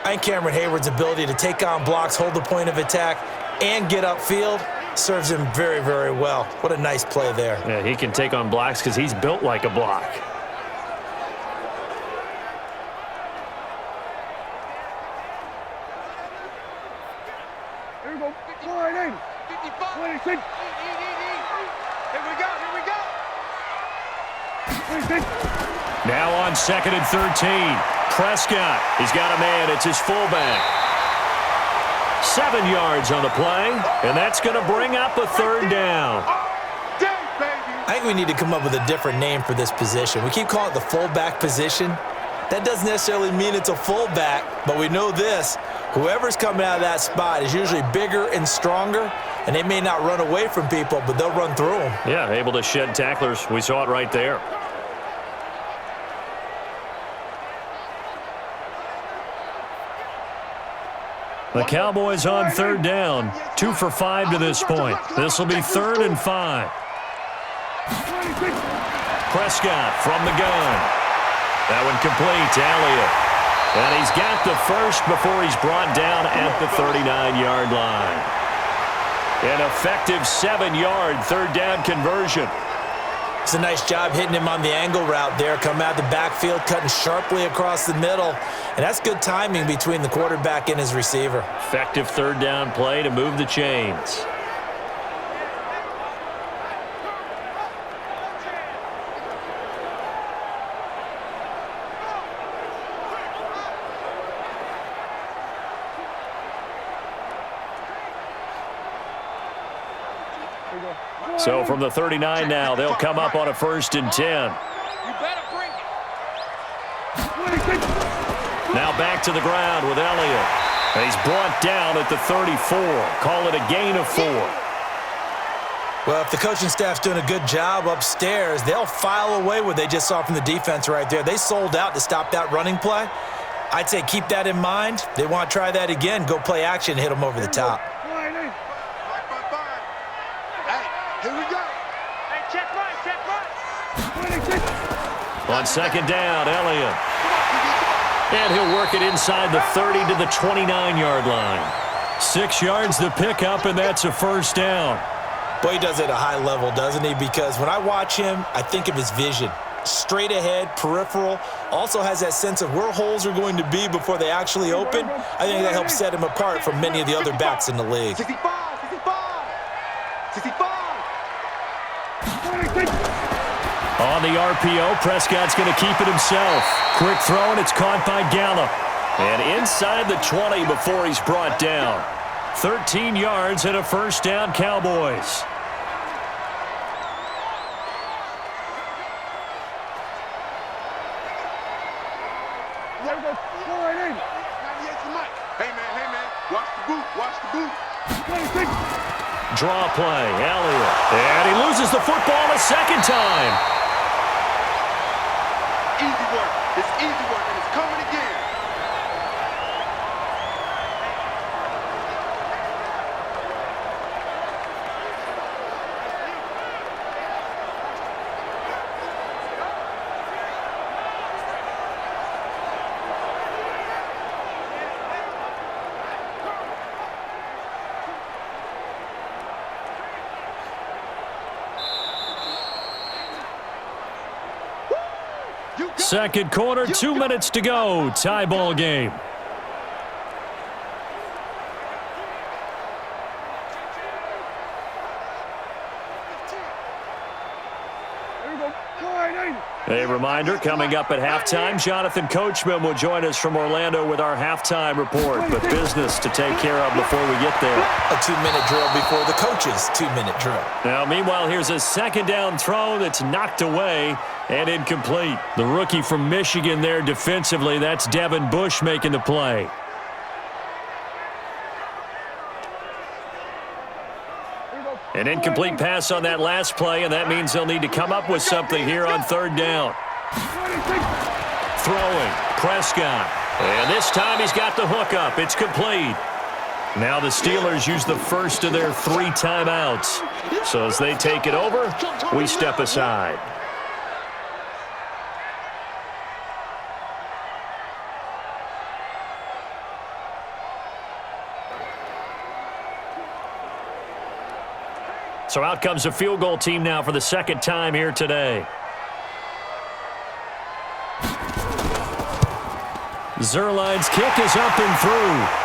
I think Cameron Hayward's ability to take on blocks, hold the point of attack, and get upfield serves him very, very well. What a nice play there. Yeah, he can take on blocks because he's built like a block. Here we go. 55. 26. Here we go. Here we go. 26. Now on 2nd and 13. Prescott. He's got a man. It's his fullback. 7 yards on the play, and that's going to bring up a third down. I think we need to come up with a different name for this position. We keep calling it the fullback position. That doesn't necessarily mean it's a fullback, but we know this. Whoever's coming out of that spot is usually bigger and stronger, and they may not run away from people, but they'll run through them. Yeah, able to shed tacklers. We saw it right there. The Cowboys on third down. 2 for 5 to this point. This will be 3rd and 5. Prescott from the gun. That one complete to Elliott. And he's got the first before he's brought down at the 39-yard line. An effective 7-yard third down conversion. It's a nice job hitting him on the angle route there. Come out the backfield, cutting sharply across the middle. And that's good timing between the quarterback and his receiver. Effective third down play to move the chains. So from the 39 now, they'll come up on a 1st and 10. You better bring it. Now back to the ground with Elliott. And he's brought down at the 34. Call it a gain of 4. Well, if the coaching staff's doing a good job upstairs, they'll file away what they just saw from the defense right there. They sold out to stop that running play. I'd say keep that in mind. They want to try that again. Go play action, hit them over the top. Here we go. Hey, check right, check right. On 2nd down, Elliott. And he'll work it inside the 30 to the 29-yard line. 6 yards to pick up, and that's a first down. Boy, he does it at a high level, doesn't he? Because when I watch him, I think of his vision. Straight ahead, peripheral. Also has that sense of where holes are going to be before they actually open. I think that helps set him apart from many of the other backs in the league. 65, 65, 65. On the RPO, Prescott's going to keep it himself. Quick throw, and it's caught by Gallup. And inside the 20 before he's brought down. 13 yards and a first down, Cowboys. Hey, man, watch the boot, watch the boot. Draw play, Elliott. And he loses the football a second time. Easy work. It's easy work, and it's coming again. Second quarter, 2 minutes to go. Tie ball game. A reminder, coming up at halftime, Jonathan Coachman will join us from Orlando with our halftime report. But business to take care of before we get there. A 2-minute drill before the coach's 2-minute drill. Now, meanwhile, here's a second down throw that's knocked away and incomplete. The rookie from Michigan there defensively, that's Devin Bush making the play. An incomplete pass on that last play, and that means they'll need to come up with something here on third down. Throwing, Prescott. And this time he's got the hook up. It's complete. Now the Steelers use the first of their 3 timeouts. So as they take it over, we step aside. So out comes the field goal team now for the second time here today. Zerline's kick is up and through.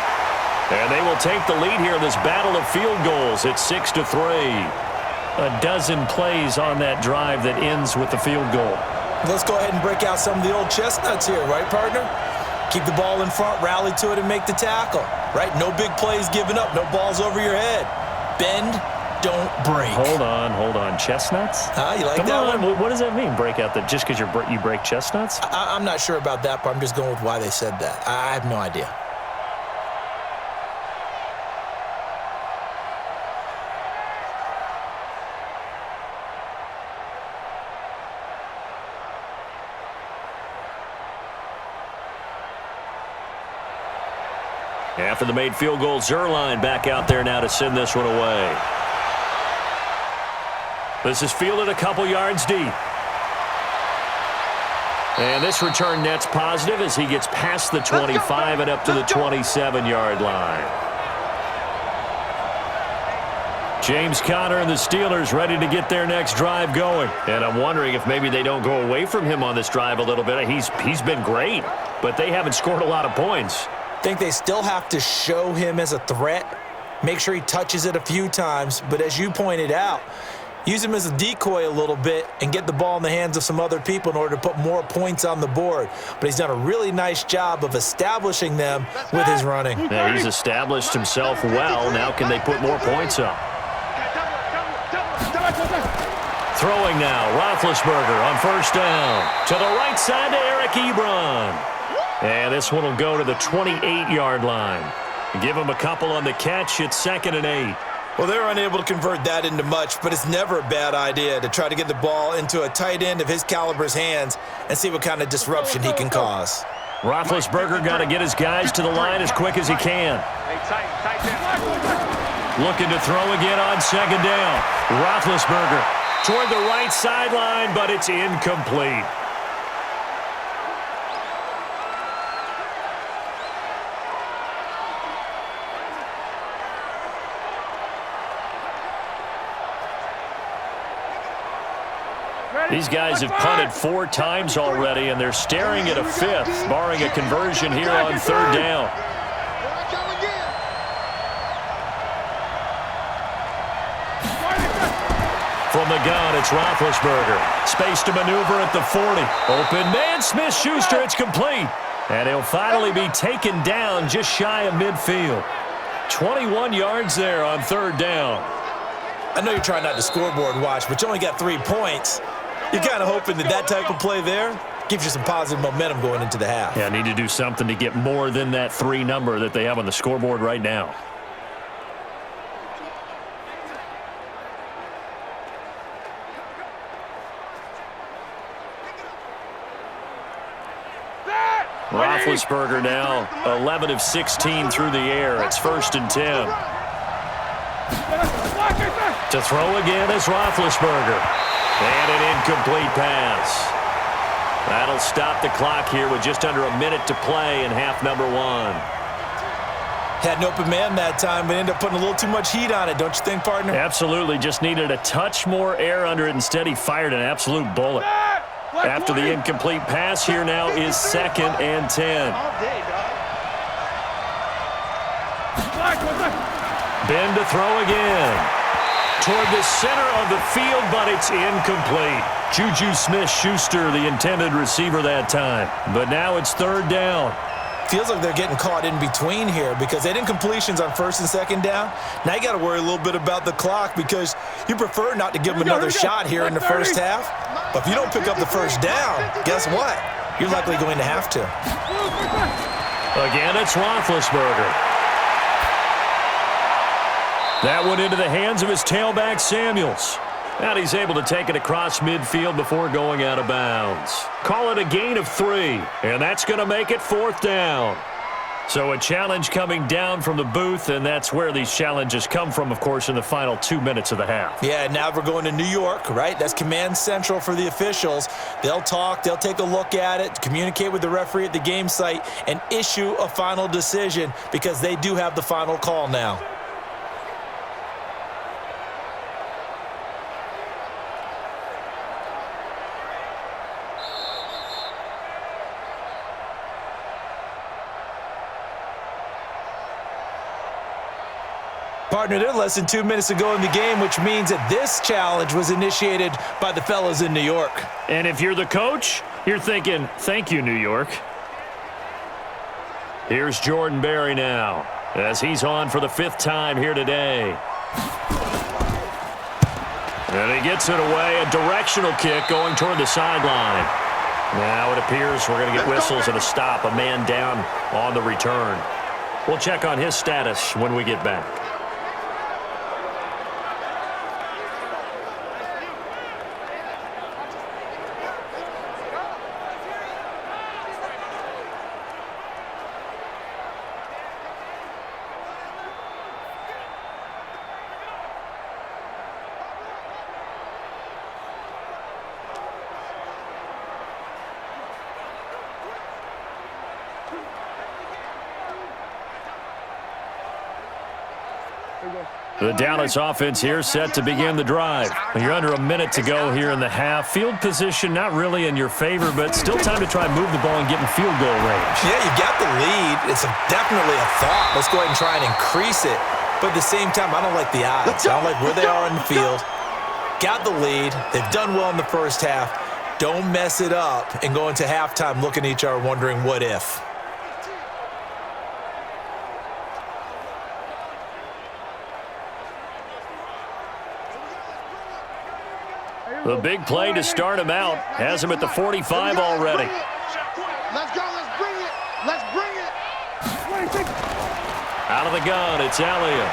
And they will take the lead here in this battle of field goals. It's 6-3. A dozen plays on that drive that ends with the field goal. Let's go ahead and break out some of the old chestnuts here, right, partner? Keep the ball in front, rally to it, and make the tackle, right? No big plays given up, no balls over your head. Bend, don't break. Hold on. Chestnuts? You like Come that on. one? What does that mean, break out? That just because you break chestnuts? I'm not sure about that, but I'm just going with why they said that. I have no idea. After the made field goal, Zerline back out there now to send this one away. This is fielded a couple yards deep. And this return net's positive as he gets past the 25 and up to the 27-yard line. James Conner and the Steelers ready to get their next drive going. And I'm wondering if maybe they don't go away from him on this drive a little bit. He's been great, but they haven't scored a lot of points. I think they still have to show him as a threat, make sure he touches it a few times, but as you pointed out, use him as a decoy a little bit and get the ball in the hands of some other people in order to put more points on the board. But he's done a really nice job of establishing them with his running. Yeah, he's established himself well. Now can they put more points up? Throwing now, Roethlisberger on first down. To the right side to Eric Ebron. And this one will go to the 28-yard line. Give him a couple on the catch. It's 2nd and 8. Well, they're unable to convert that into much, but it's never a bad idea to try to get the ball into a tight end of his caliber's hands and see what kind of disruption he can cause. Roethlisberger got to get his guys to the line as quick as he can. Looking to throw again on 2nd down. Roethlisberger toward the right sideline, but it's incomplete. These guys have punted 4 times already, and they're staring at a 5th, barring a conversion here on 3rd down. From the gun, it's Roethlisberger. Space to maneuver at the 40. Open man, Smith-Schuster, it's complete. And he'll finally be taken down just shy of midfield. 21 yards there on 3rd down. I know you're trying not to scoreboard watch, but you only got 3 points. You're kind of hoping that type of play there gives you some positive momentum going into the half. Yeah, need to do something to get more than that 3 number that they have on the scoreboard right now. Roethlisberger now 11 of 16 through the air. It's 1st and 10. To throw again is Roethlisberger. And an incomplete pass. That'll stop the clock here with just under a minute to play in half number 1. Had an open man that time, but ended up putting a little too much heat on it, don't you think, partner? Absolutely. Just needed a touch more air under it. Instead, he fired an absolute bullet. After the incomplete pass, here now is 2nd and 10. Ben to throw again. Toward the center of the field, but it's incomplete. Juju Smith-Schuster, the intended receiver that time. But now it's 3rd down. Feels like they're getting caught in between here because they did incompletions on 1st and 2nd down. Now you got to worry a little bit about the clock because you prefer not to give them another shot here in the first half. But if you don't pick up the 1st down, guess what? You're likely going to have to. Again, it's Roethlisberger. That one into the hands of his tailback, Samuels. And he's able to take it across midfield before going out of bounds. Call it a gain of 3, and that's going to make it 4th down. So a challenge coming down from the booth, and that's where these challenges come from, of course, in the final 2 minutes of the half. Yeah, now we're going to New York, right? That's command central for the officials. They'll talk, they'll take a look at it, communicate with the referee at the game site, and issue a final decision because they do have the final call now. Partner, they're less than 2 minutes to go in the game, which means that this challenge was initiated by the fellas in New York. And if you're the coach, you're thinking, thank you, New York. Here's Jordan Berry now, as he's on for the 5th time here today. And he gets it away, a directional kick going toward the sideline. Now it appears we're going to get whistles and a stop, a man down on the return. We'll check on his status when we get back. The Dallas offense here set to begin the drive. You're under a minute to go here in the half. Field position not really in your favor, but still time to try and move the ball and get in field goal range. Yeah, you got the lead. It's definitely a thought. Let's go ahead and try and increase it. But at the same time, I don't like the odds. I don't like where they are in the field. Got the lead. They've done well in the first half. Don't mess it up and go into halftime looking at each other wondering what if. The big play to start him out has him at the 45 already. Let's go. Let's bring it. Let's bring it. Out of the gun, it's Elliott.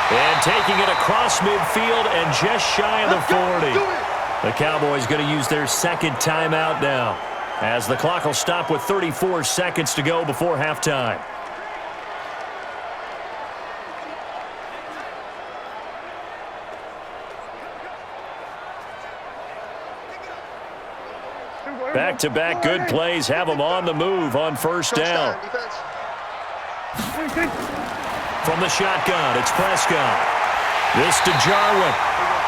And taking it across midfield and just shy of the 40. The Cowboys going to use their 2nd timeout now, as the clock will stop with 34 seconds to go before halftime. Back-to-back good plays have them on the move on 1st down. From the shotgun, it's Prescott. This to Jarwin.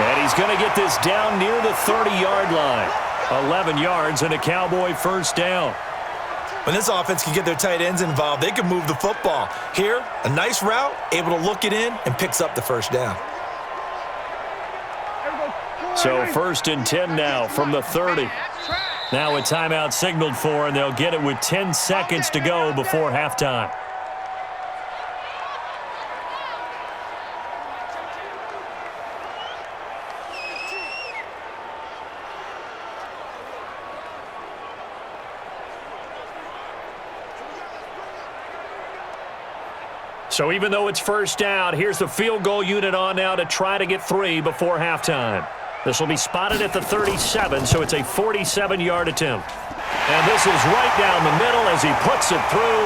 And he's going to get this down near the 30-yard line. 11 yards and a Cowboy 1st down. When this offense can get their tight ends involved, they can move the football. Here, a nice route, able to look it in, and picks up the 1st down. So 1st and 10 now from the 30. Now a timeout signaled for, and they'll get it with 10 seconds to go before halftime. So even though it's 1st down, here's the field goal unit on now to try to get 3 before halftime. This will be spotted at the 37, so it's a 47-yard attempt. And this is right down the middle as he puts it through.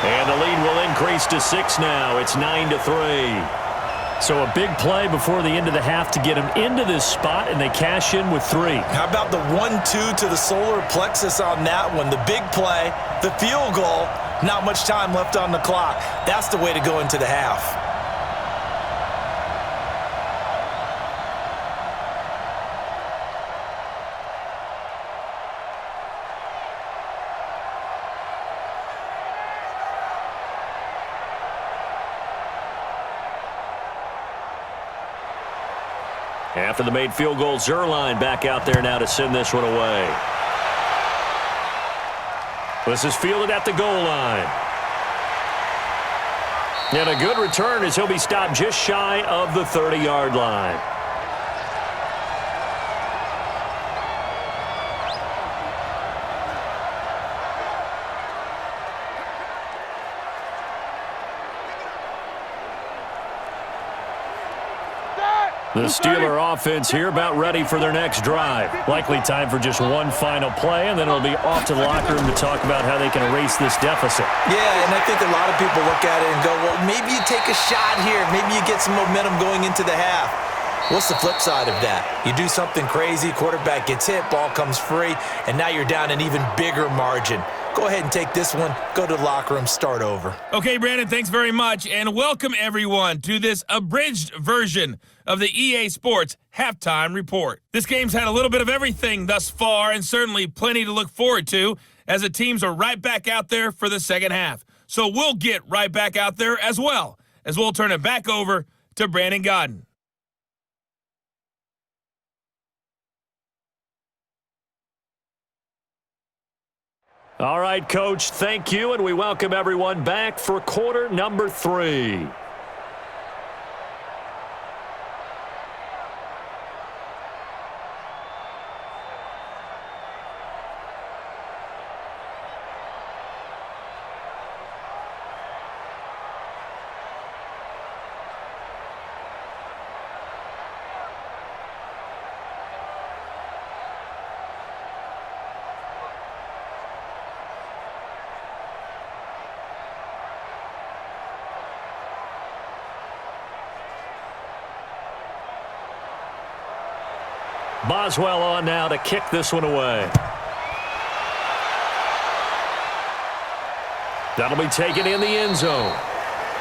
And the lead will increase to 6 now. It's 9-3. So a big play before the end of the half to get him into this spot, and they cash in with 3. How about the 1-2 to the solar plexus on that one? The big play, the field goal, not much time left on the clock. That's the way to go into the half. After the made field goal, Zuerlein back out there now to send this one away. This is fielded at the goal line. And a good return as he'll be stopped just shy of the 30-yard line. The Steeler offense here about ready for their next drive. Likely time for just one final play, and then it'll be off to the locker room to talk about how they can erase this deficit. Yeah, and I think a lot of people look at it and go, well, maybe you take a shot here. Maybe you get some momentum going into the half. What's the flip side of that? You do something crazy, quarterback gets hit, ball comes free, and now you're down an even bigger margin. Go ahead and take this one, go to the locker room, start over. Okay, Brandon, thanks very much, and welcome everyone to this abridged version of the EA Sports Halftime Report. This game's had a little bit of everything thus far, and certainly plenty to look forward to, as the teams are right back out there for the second half. So we'll get right back out there as well, as we'll turn it back over to Brandon Godden. All right, Coach, thank you, and we welcome everyone back for quarter number 3. Boswell on now to kick this one away. That'll be taken in the end zone.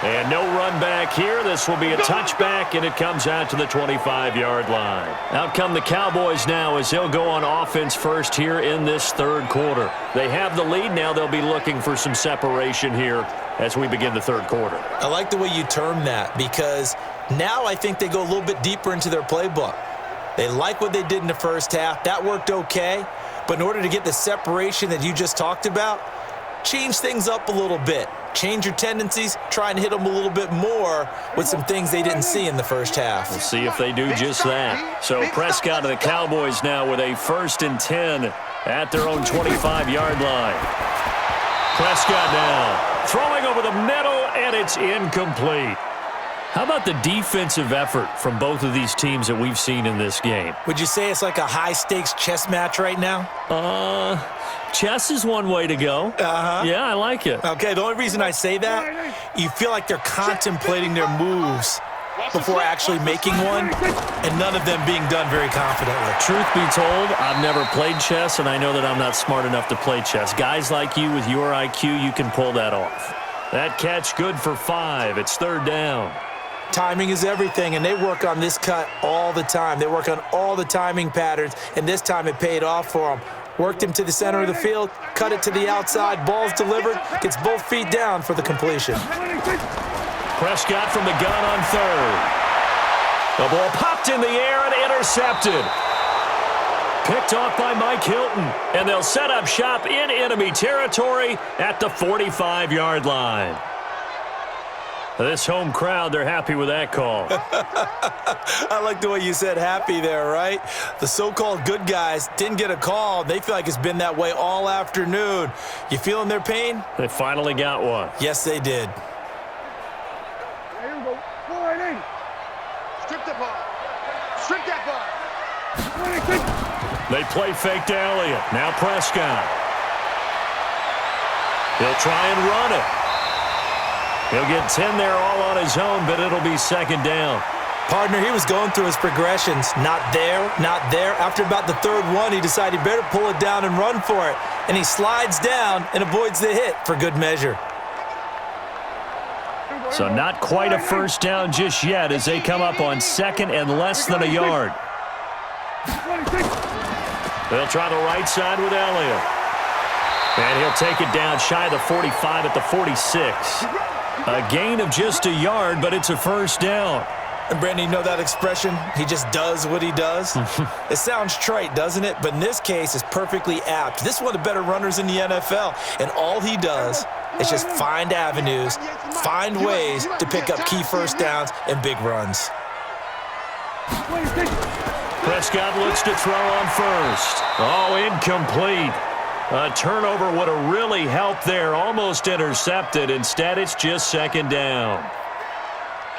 And no run back here. This will be a touchback, and it comes out to the 25-yard line. Out come the Cowboys now as they'll go on offense first here in this third quarter. They have the lead. Now they'll be looking for some separation here as we begin the third quarter. I like the way you term that, because now I think they go a little bit deeper into their playbook. They like what they did in the first half. That worked okay. But in order to get the separation that you just talked about, change things up a little bit. Change your tendencies. Try and hit them a little bit more with some things they didn't see in the first half. We'll see if they do just that. So Prescott and the Cowboys now with a 1st and 10 at their own 25-yard line. Prescott now throwing over the middle, and it's incomplete. How about the defensive effort from both of these teams that we've seen in this game? Would you say it's like a high-stakes chess match right now? Chess is one way to go. Uh-huh. Yeah, I like it. Okay, the only reason I say that, you feel like they're contemplating their moves before actually making one, and none of them being done very confidently. Truth be told, I've never played chess, and I know that I'm not smart enough to play chess. Guys like you with your IQ, you can pull that off. That catch good for 5. It's 3rd down. Timing is everything, and they work on this cut all the time. They work on all the timing patterns, and this time it paid off for them. Worked him to the center of the field, cut it to the outside, ball's delivered, gets both feet down for the completion. Prescott from the gun on 3rd. The ball popped in the air and intercepted. Picked off by Mike Hilton, and they'll set up shop in enemy territory at the 45-yard line. This home crowd, they're happy with that call. I like the way you said happy there, right? The so-called good guys didn't get a call. They feel like it's been that way all afternoon. You feeling their pain? They finally got one. Yes, they did. Here we go. 480. Strip the ball. Strip that ball. They play fake to Elliott. Now Prescott. He'll try and run it. He'll get 10 there all on his own, but it'll be 2nd down. Partner, he was going through his progressions. Not there, not there. After about the 3rd one, he decided he better pull it down and run for it. And he slides down and avoids the hit for good measure. So not quite a 1st down just yet as they come up on 2nd and less than a yard. They'll try the right side with Elliott. And he'll take it down shy of the 45 at the 46. A gain of just a yard, but it's a 1st down. And Brandon, you know that expression? He just does what he does? It sounds trite, doesn't it? But in this case, it's perfectly apt. This is one of the better runners in the NFL. And all he does is just find avenues, find ways to pick up key 1st downs and big runs. Prescott looks to throw on 1st. Oh, incomplete. A turnover would have really helped there. Almost intercepted. Instead, it's just 2nd down.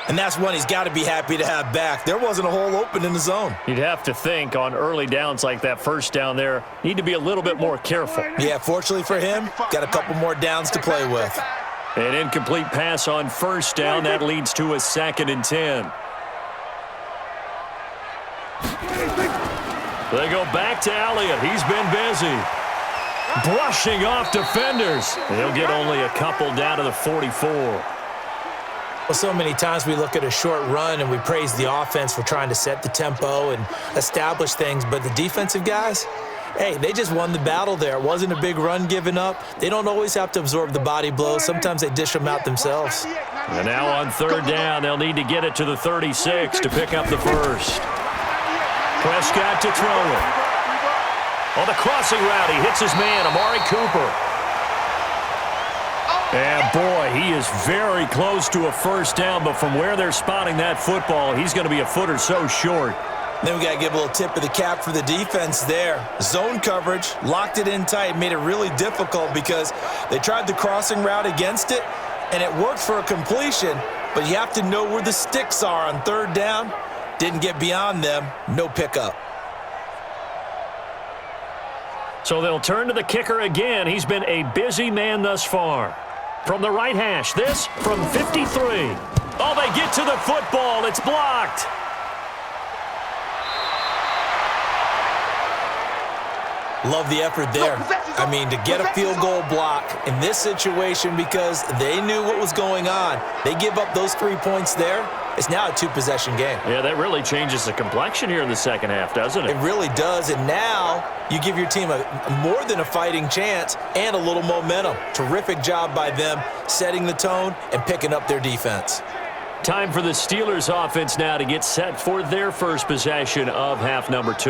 And that's one he's got to be happy to have back. There wasn't a hole open in the zone. You'd have to think on early downs like that first down there, need to be a little bit more careful. Yeah, fortunately for him, got a couple more downs to play with. An incomplete pass on first down. That leads to a 2nd and 10. They go back to Elliott. He's been busy. Brushing off defenders. He'll get only a couple down to the 44. Well, so many times we look at a short run and we praise the offense for trying to set the tempo and establish things, but the defensive guys, hey, they just won the battle there. It wasn't a big run given up. They don't always have to absorb the body blows. Sometimes they dish them out themselves. And now on 3rd down, they'll need to get it to the 36 to pick up the first. Prescott to throw it. On the crossing route, he hits his man, Amari Cooper. And, boy, he is very close to a first down, but from where they're spotting that football, he's going to be a foot or so short. Then we got to give a little tip of the cap for the defense there. Zone coverage, locked it in tight, made it really difficult because they tried the crossing route against it, and it worked for a completion, but you have to know where the sticks are on 3rd down. Didn't get beyond them, no pickup. So they'll turn to the kicker again. He's been a busy man thus far. From the right hash, this from 53. Oh, they get to the football. It's blocked. Love the effort there. I mean, to get a field goal block in this situation because they knew what was going on. They give up those 3 points there. It's now a 2-possession game. Yeah, that really changes the complexion here in the second half, doesn't it? It really does, and now you give your team a more than a fighting chance and a little momentum. Terrific job by them setting the tone and picking up their defense. Time for the Steelers offense now to get set for their first possession of half number 2.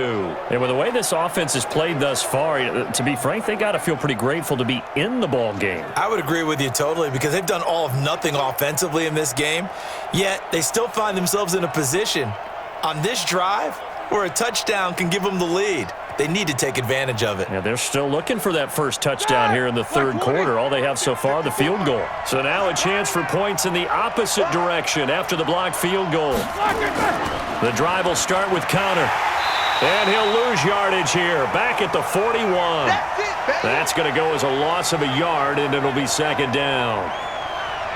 And with the way this offense has played thus far, to be frank, they got to feel pretty grateful to be in the ball game. I would agree with you totally because they've done all of nothing offensively in this game, yet they still find themselves in a position on this drive where a touchdown can give them the lead. They need to take advantage of it. Yeah, they're still looking for that first touchdown here in the 3rd quarter. All they have so far, the field goal. So now a chance for points in the opposite direction after the blocked field goal. The drive will start with Connor. And he'll lose yardage here, back at the 41. That's going to go as a loss of a yard, and it'll be 2nd down.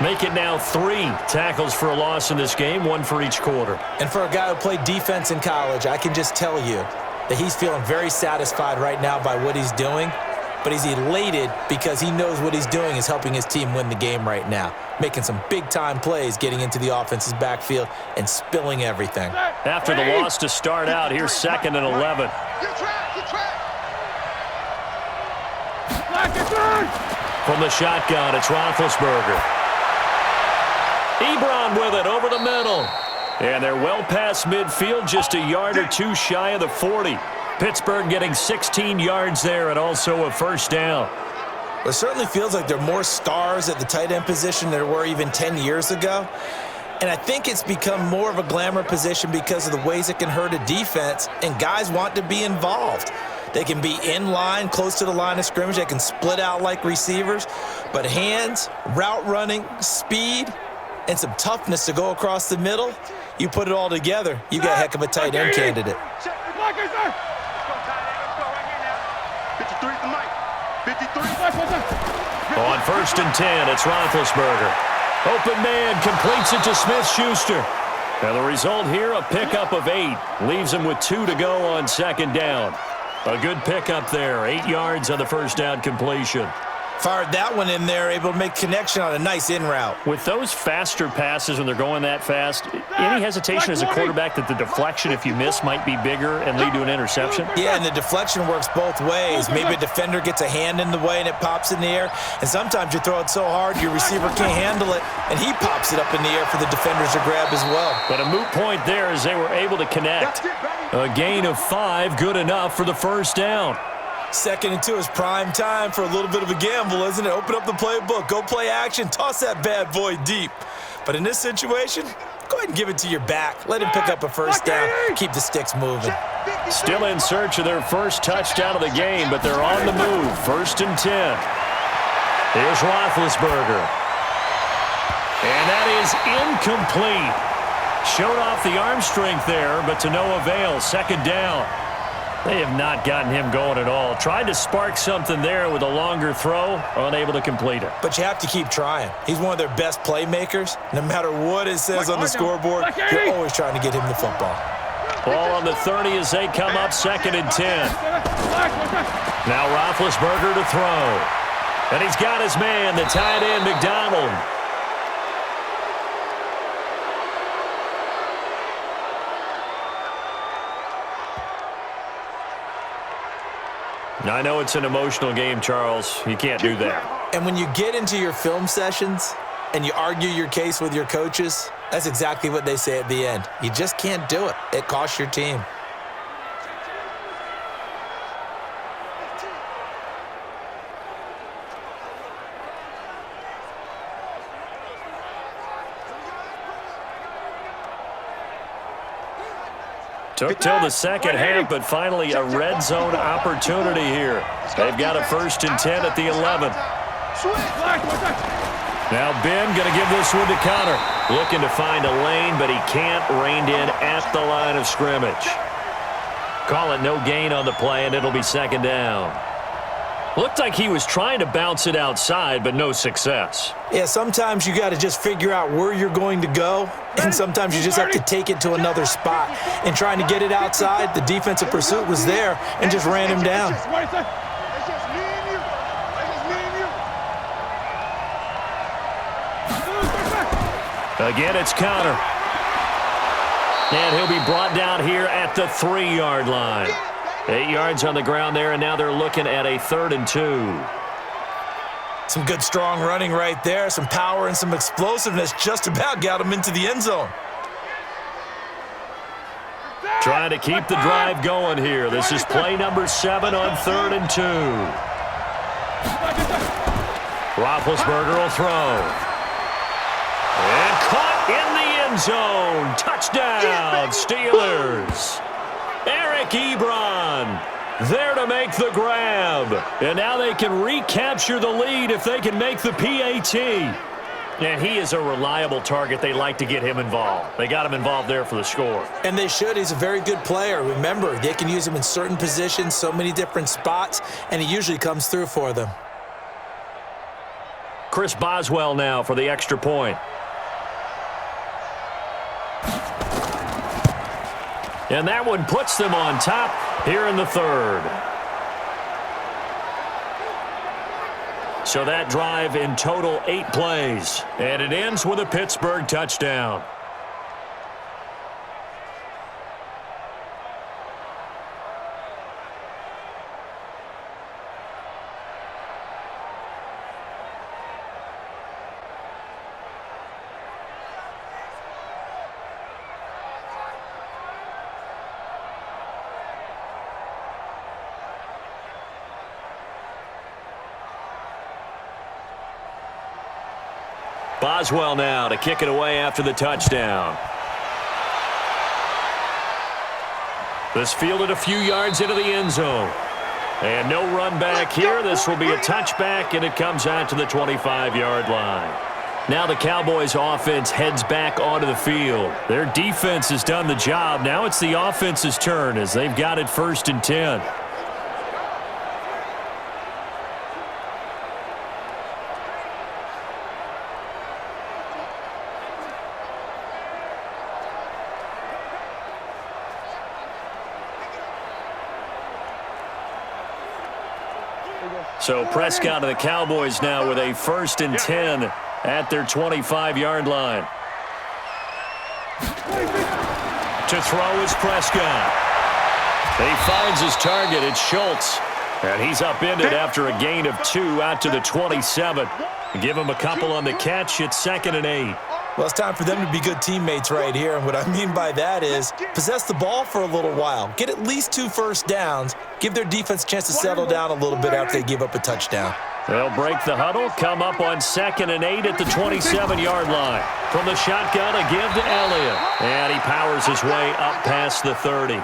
Make it now 3 tackles for a loss in this game, 1 for each quarter. And for a guy who played defense in college, I can just tell you that he's feeling very satisfied right now by what he's doing, but he's elated because he knows what he's doing is helping his team win the game right now, making some big-time plays, getting into the offense's backfield and spilling everything. After the loss to start out, here's 2nd and 11. From the shotgun, it's Roethlisberger. Ebron with it over the middle. And they're well past midfield, just a yard or 2 shy of the 40. Pittsburgh getting 16 yards there and also a first down. Well, it certainly feels like there are more stars at the tight end position than there were even 10 years ago. And I think it's become more of a glamour position because of the ways it can hurt a defense, and guys want to be involved. They can be in line, close to the line of scrimmage. They can split out like receivers. But hands, route running, speed, and some toughness to go across the middle, you put it all together, you got a heck of a tight end candidate. On 1st and 10, it's Roethlisberger. Open man completes it to Smith-Schuster. Now the result here, a pickup of 8. Leaves him with 2 to go on 2nd down. A good pickup there, 8 yards on the first down completion. Fired that one in there, able to make connection on a nice in route. With those faster passes when they're going that fast, any hesitation as a quarterback that the deflection, if you miss, might be bigger and lead to an interception? Yeah, and the deflection works both ways. Maybe a defender gets a hand in the way and it pops in the air, and sometimes you throw it so hard your receiver can't handle it, and he pops it up in the air for the defenders to grab as well. But a moot point there as they were able to connect. A gain of 5, good enough for the first down. 2nd and 2 is prime time for a little bit of a gamble, isn't it? Open up the playbook, go play action, toss that bad boy deep. But in this situation, go ahead and give it to your back. Let him pick up a first down, keep the sticks moving. Still in search of their first touchdown of the game, but they're on the move. 1st and 10. Here's Roethlisberger. And that is incomplete. Showed off the arm strength there, but to no avail. Second down. They have not gotten him going at all. Tried to spark something there with a longer throw, unable to complete it. But you have to keep trying. He's one of their best playmakers. No matter what it says on the scoreboard, you're always trying to get him the football. Ball on the 30 as they come up 2nd and 10. Now Roethlisberger to throw. And he's got his man, the tight end, McDonald. I know it's an emotional game, Charles. You can't do that. And when you get into your film sessions and you argue your case with your coaches, that's exactly what they say at the end. You just can't do it. It costs your team. Took till the second half, but finally a red zone opportunity here. They've got a 1st and 10 at the 11. Now Ben going to give this one to Connor. Looking to find a lane, but he can't. Reined in at the line of scrimmage. Call it no gain on the play, and it'll be 2nd down. Looked like he was trying to bounce it outside, but no success. Yeah, sometimes you got to just figure out where you're going to go, and sometimes you just have to take it to another spot. And trying to get it outside, the defensive pursuit was there and just ran him down. Again, it's Connor. And he'll be brought down here at the 3-yard line. 8 yards on the ground there, and now they're looking at a 3rd and 2. Some good, strong running right there. Some power and some explosiveness just about got him into the end zone. Trying to keep the drive going here. This is play number 7 on 3rd and 2. Roethlisberger will throw. And caught in the end zone. Touchdown, Steelers. Eric Ebron there to make the grab. And now they can recapture the lead if they can make the PAT. And he is a reliable target. They like to get him involved. They got him involved there for the score. And they should. He's a very good player. Remember, they can use him in certain positions, so many different spots, and he usually comes through for them. Chris Boswell now for the extra point. And that one puts them on top here in the 3rd. So that drive in total 8 plays. And it ends with a Pittsburgh touchdown. Boswell now to kick it away after the touchdown. This fielded a few yards into the end zone. And no run back here. This will be a touchback, and it comes out to the 25-yard line. Now the Cowboys offense heads back onto the field. Their defense has done the job. Now it's the offense's turn as they've got it 1st and 10. So Prescott of the Cowboys now with a 1st and 10 at their 25-yard line. To throw is Prescott. He finds his target. It's Schultz. And he's upended after a gain of 2 out to the 27. Give him a couple on the catch. It's 2nd and 8. Well, it's time for them to be good teammates right here. And what I mean by that is possess the ball for a little while. Get at least 2 first downs. Give their defense a chance to settle down a little bit after they give up a touchdown. They'll break the huddle, come up on 2nd and 8 at the 27-yard line. From the shotgun, a give to Elliott. And he powers his way up past the 30.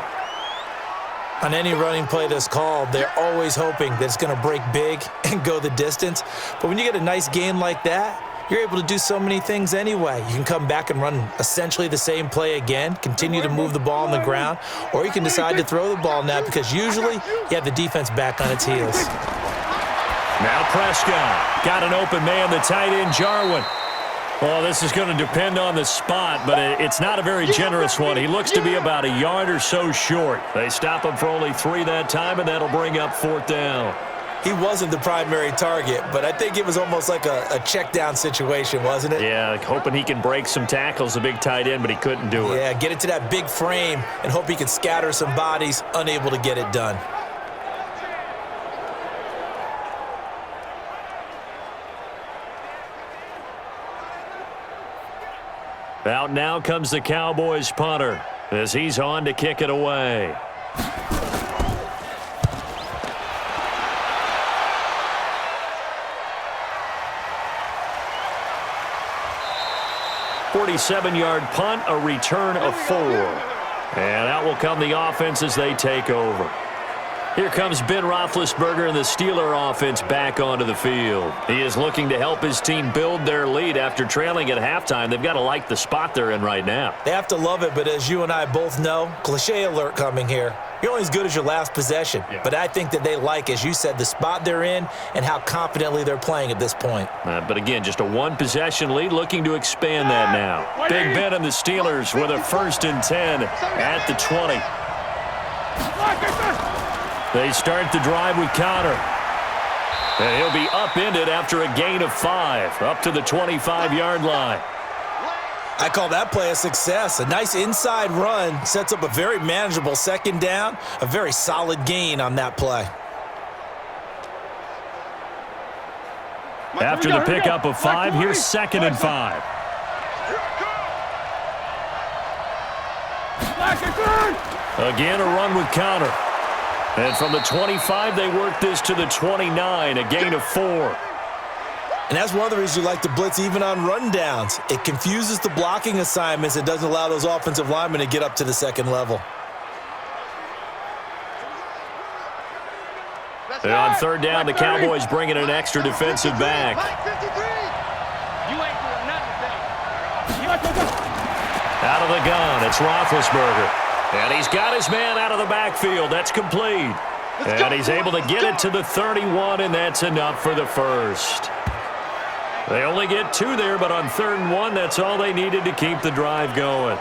On any running play that's called, they're always hoping that it's going to break big and go the distance. But when you get a nice gain like that, you're able to do so many things anyway. You can come back and run essentially the same play again, continue to move the ball on the ground, or you can decide to throw the ball now because usually you have the defense back on its heels. Now Prescott got an open man, the tight end Jarwin. Well, this is going to depend on the spot, but it's not a very generous one. He looks to be about a yard or so short. They stop him for only 3 that time, and that'll bring up 4th down. He wasn't the primary target, but I think it was almost like a check down situation, wasn't it? Yeah, hoping he can break some tackles, a big tight end, but he couldn't do it. Yeah, get it to that big frame and hope he can scatter some bodies, unable to get it done. Out now comes the Cowboys punter as he's on to kick it away. "47-yard punt, a return of 4. And out will come the offense as they take over. Here comes Ben Roethlisberger and the Steeler offense back onto the field. He is looking to help his team build their lead after trailing at halftime. They've got to like the spot they're in right now. They have to love it, but as you and I both know, cliche alert coming here. You're only as good as your last possession. Yeah. But I think that they like, as you said, the spot they're in and how confidently they're playing at this point. But again, just a 1-possession lead, looking to expand that now. Big Ben and the Steelers with a 1st and 10 at the 20. They start the drive with Connor. And he'll be upended after a gain of 5, up to the 25-yard line. I call that play a success. A nice inside run sets up a very manageable 2nd down, a very solid gain on that play. After the pickup of 5, here's 2nd and 5. Again, a run with Connor. And from the 25, they work this to the 29, a gain of 4. And that's one of the reasons you like to blitz even on rundowns. It confuses the blocking assignments and doesn't allow those offensive linemen to get up to the 2nd level. And on 3rd down, the Cowboys bring in an extra defensive back. Out of the gun, it's Roethlisberger. And he's got his man out of the backfield. That's complete. And he's able to get it to the 31, and that's enough for the 1st. They only get 2 there, but on 3rd and 1, that's all they needed to keep the drive going.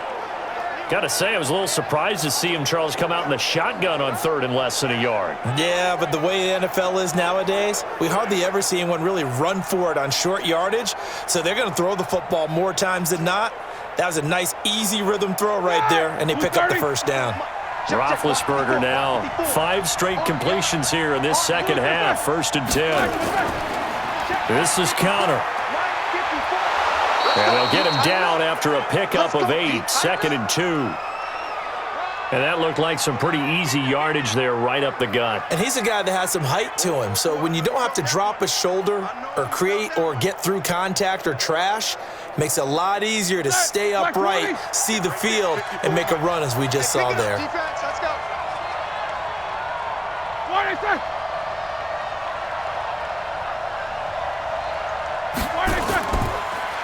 Got to say, I was a little surprised to see him, Charles, come out in the shotgun on 3rd and less than a yard. Yeah, but the way the NFL is nowadays, we hardly ever see anyone really run for it on short yardage, so they're going to throw the football more times than not. That was a nice, easy rhythm throw right there, and they pick up the 1st down. Roethlisberger now, 5 straight completions here in this 2nd half, 1st and 10. This is Connor. And they'll get him down after a pickup of 8, 2nd and 2. And that looked like some pretty easy yardage there right up the gut. And he's a guy that has some height to him, so when you don't have to drop a shoulder or create or get through contact or trash, makes it a lot easier to stay upright, see the field, and make a run as we just saw there.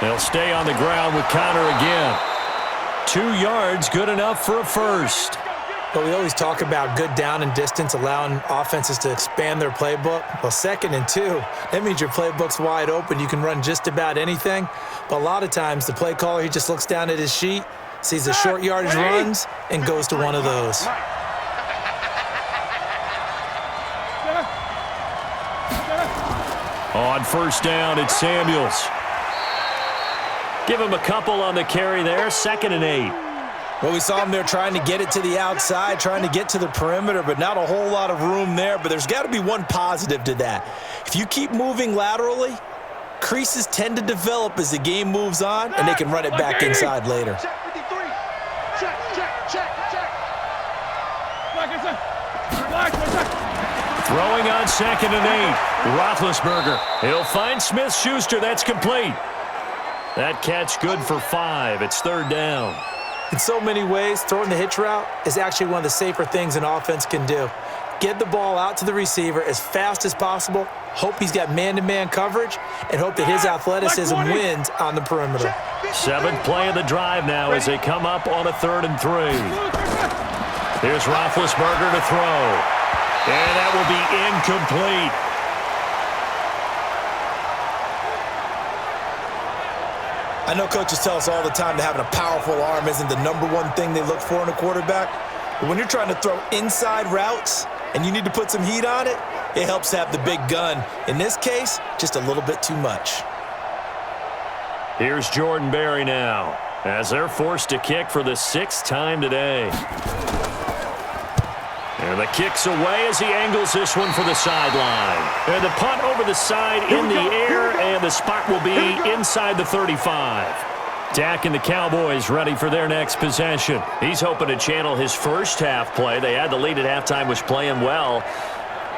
They'll stay on the ground with Connor again. 2 yards, good enough for a 1st. But we always talk about good down and distance, allowing offenses to expand their playbook. Well, 2nd and 2, that means your playbook's wide open. You can run just about anything. But a lot of times, the play caller, he just looks down at his sheet, sees the short yardage runs, and goes to one of those. On 1st down, it's Samuels. Give him a couple on the carry there, 2nd and 8. Well, we saw him there trying to get it to the outside, trying to get to the perimeter, but not a whole lot of room there. But there's got to be one positive to that. If you keep moving laterally, creases tend to develop as the game moves on, and they can run it back inside later. Throwing on 2nd and 8. Roethlisberger. He'll find Smith-Schuster. That's complete. That catch good for 5. It's 3rd down. In so many ways, throwing the hitch route is actually one of the safer things an offense can do. get the ball out to the receiver as fast as possible, hope he's got man-to-man coverage, and hope that his athleticism wins on the perimeter. 7th play of the drive now as they come up on a 3rd and 3. Here's Roethlisberger to throw. And that will be incomplete. I know coaches tell us all the time that having a powerful arm isn't the #1 thing they look for in a quarterback. But when you're trying to throw inside routes and you need to put some heat on it, it helps to have the big gun. In this case, just a little bit too much. Here's Jordan Berry now as they're forced to kick for the 6th time today. And the kick's away as he angles this one for the sideline. And the punt over the side in the air, and the spot will be inside the 35. Dak and the Cowboys ready for their next possession. He's hoping to channel his first half play. They had the lead at halftime, was playing well.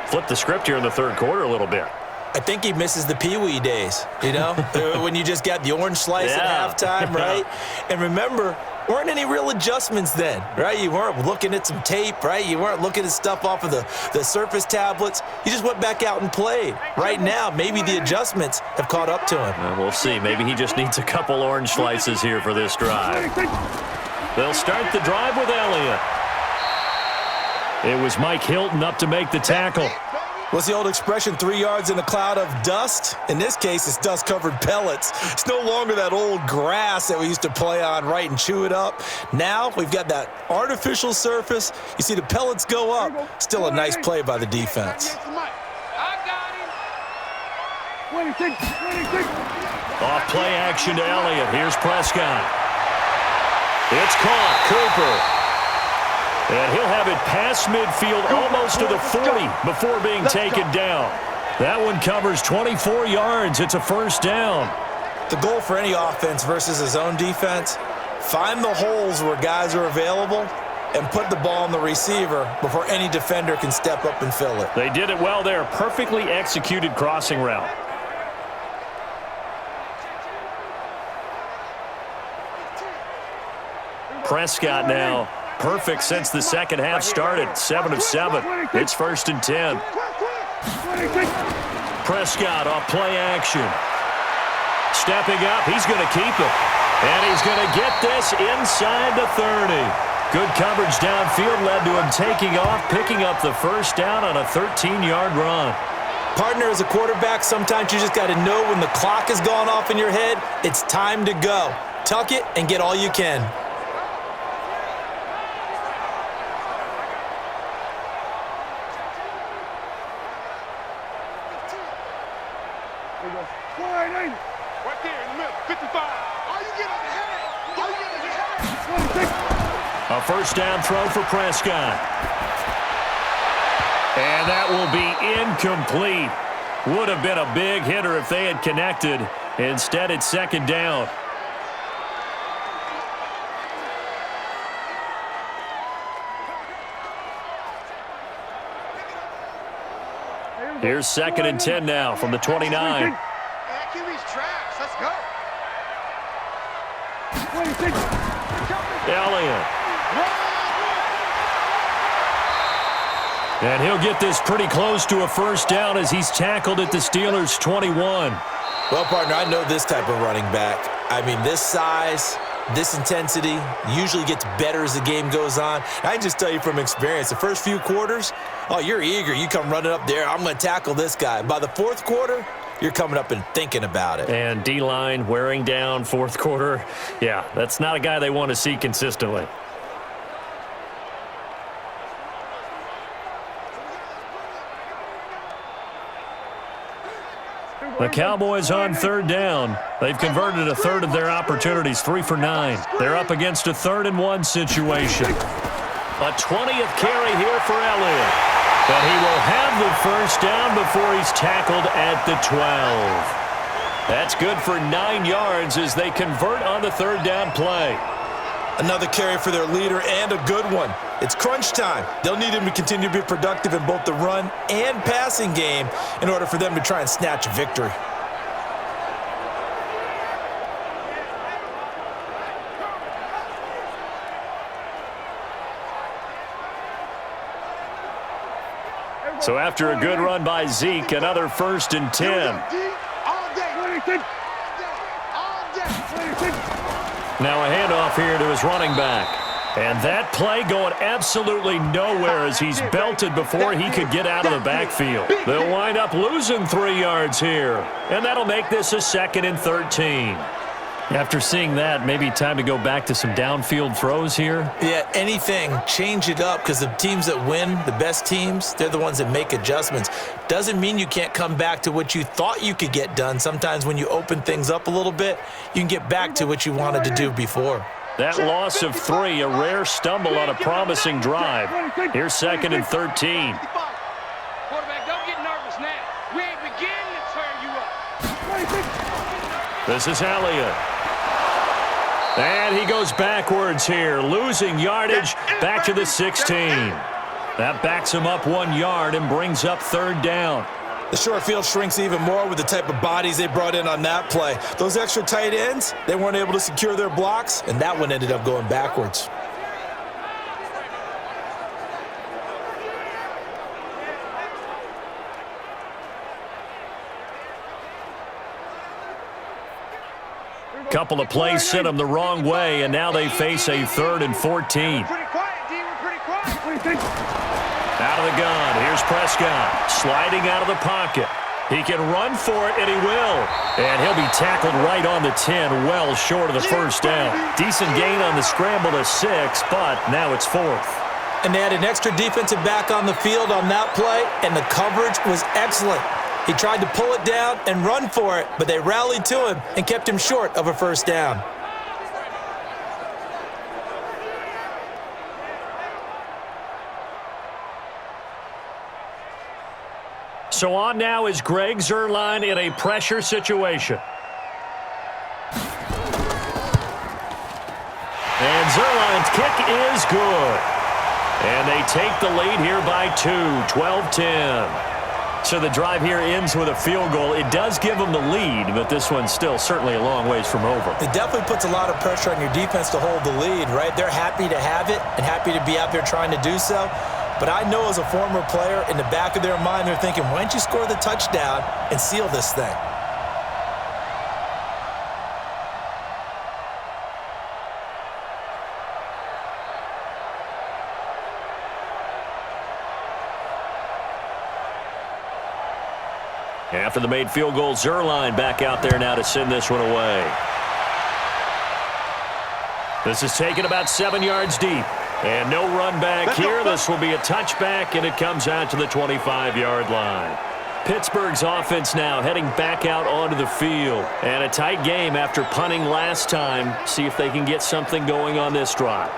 Flip the script here in the 3rd quarter a little bit. I think he misses the Pee-wee days, you know, when you just got the orange slice at halftime, right? And remember, weren't any real adjustments then, right? You weren't looking at some tape, right? You weren't looking at stuff off of the surface tablets. You just went back out and played. Right now, maybe the adjustments have caught up to him. Well, we'll see. Maybe he just needs a couple orange slices here for this drive. They'll start the drive with Elliott. It was Mike Hilton up to make the tackle. What's the old expression, 3 yards in a cloud of dust? In this case, it's dust-covered pellets. It's no longer that old grass that we used to play on, right, and chew it up. Now we've got that artificial surface. You see the pellets go up. Still a nice play by the defense. Off play action to Elliott. Here's Prescott. It's caught. Cooper. And he'll have it past midfield almost to the 40 before being taken down. That one covers 24 yards. It's a 1st down. The goal for any offense versus his own defense, find the holes where guys are available and put the ball on the receiver before any defender can step up and fill it. They did it well there. Perfectly executed crossing route. Prescott now. Perfect since the 2nd half started. 7 of 7. It's 1st and 10. Prescott off play action. Stepping up. He's going to keep it. And he's going to get this inside the 30. Good coverage downfield led to him taking off, picking up the 1st down on a 13-yard run. Partner, as a quarterback, sometimes you just got to know when the clock has gone off in your head, it's time to go. Tuck it and get all you can. Right there in the middle, 55. All you get on the head. All you get on the head. A 1st down throw for Prescott. And that will be incomplete. Would have been a big hitter if they had connected. Instead, it's 2nd down. Here's 2nd and 10 now from the 29. Elliott. And he'll get this pretty close to a 1st down as he's tackled at the Steelers' 21. Well, partner, I know this type of running back. I mean, this size, this intensity usually gets better as the game goes on. I can just tell you from experience, the first few quarters, oh, you're eager. You come running up there, I'm going to tackle this guy. By the 4th quarter, you're coming up and thinking about it. And D-line wearing down 4th quarter. Yeah, that's not a guy they want to see consistently. The Cowboys on 3rd down. They've converted a 1/3 of their opportunities, 3 for 9. They're up against a 3rd and 1 situation. A 20th carry here for Elliott. But he will have the 1st down before he's tackled at the 12. That's good for 9 yards as they convert on the 3rd down play. Another carry for their leader and a good one. It's crunch time. They'll need him to continue to be productive in both the run and passing game in order for them to try and snatch a victory. So after a good run by Zeke, another 1st and 10. Now a handoff here to his running back. And that play going absolutely nowhere as he's belted before he could get out of the backfield. They'll wind up losing 3 yards here. And that'll make this a 2nd and 13. After seeing that, maybe time to go back to some downfield throws here. Yeah, anything. Change it up because the teams that win, the best teams, they're the ones that make adjustments. Doesn't mean you can't come back to what you thought you could get done. Sometimes when you open things up a little bit, you can get back to what you wanted to do before. That loss of 3, a rare stumble on a promising drive. Here's 2nd and 13. Quarterback, don't get nervous now. We ain't beginning to tear you up. This is Elliott. And he goes backwards here, losing yardage back to the 16. That backs him up 1 yard and brings up 3rd down. The short field shrinks even more with the type of bodies they brought in on that play. Those extra tight ends, they weren't able to secure their blocks, and that one ended up going backwards. Couple of plays sent them the wrong way, and now they face a 3rd and 14. Pretty quiet, D. We're pretty quiet. Out of the gun, here's Prescott, sliding out of the pocket. He can run for it, and he will. And he'll be tackled right on the 10, well short of the 1st down. Decent gain on the scramble to 6, but now it's 4th. And they had an extra defensive back on the field on that play, and the coverage was excellent. He tried to pull it down and run for it, but they rallied to him and kept him short of a 1st down. So on now is Greg Zuerlein in a pressure situation. And Zuerlein's kick is good. And they take the lead here by 2, 12-10. So the drive here ends with a field goal. It does give them the lead, but this one's still certainly a long ways from over. It definitely puts a lot of pressure on your defense to hold the lead, right? They're happy to have it and happy to be out there trying to do so. But I know as a former player, in the back of their mind, they're thinking, why don't you score the touchdown and seal this thing? After the made field goal, Zuerlein back out there now to send this one away. This is taken about 7 yards deep. And no run back here. This will be a touchback, and it comes out to the 25-yard line. Pittsburgh's offense now heading back out onto the field. And a tight game after punting last time. See if they can get something going on this drive.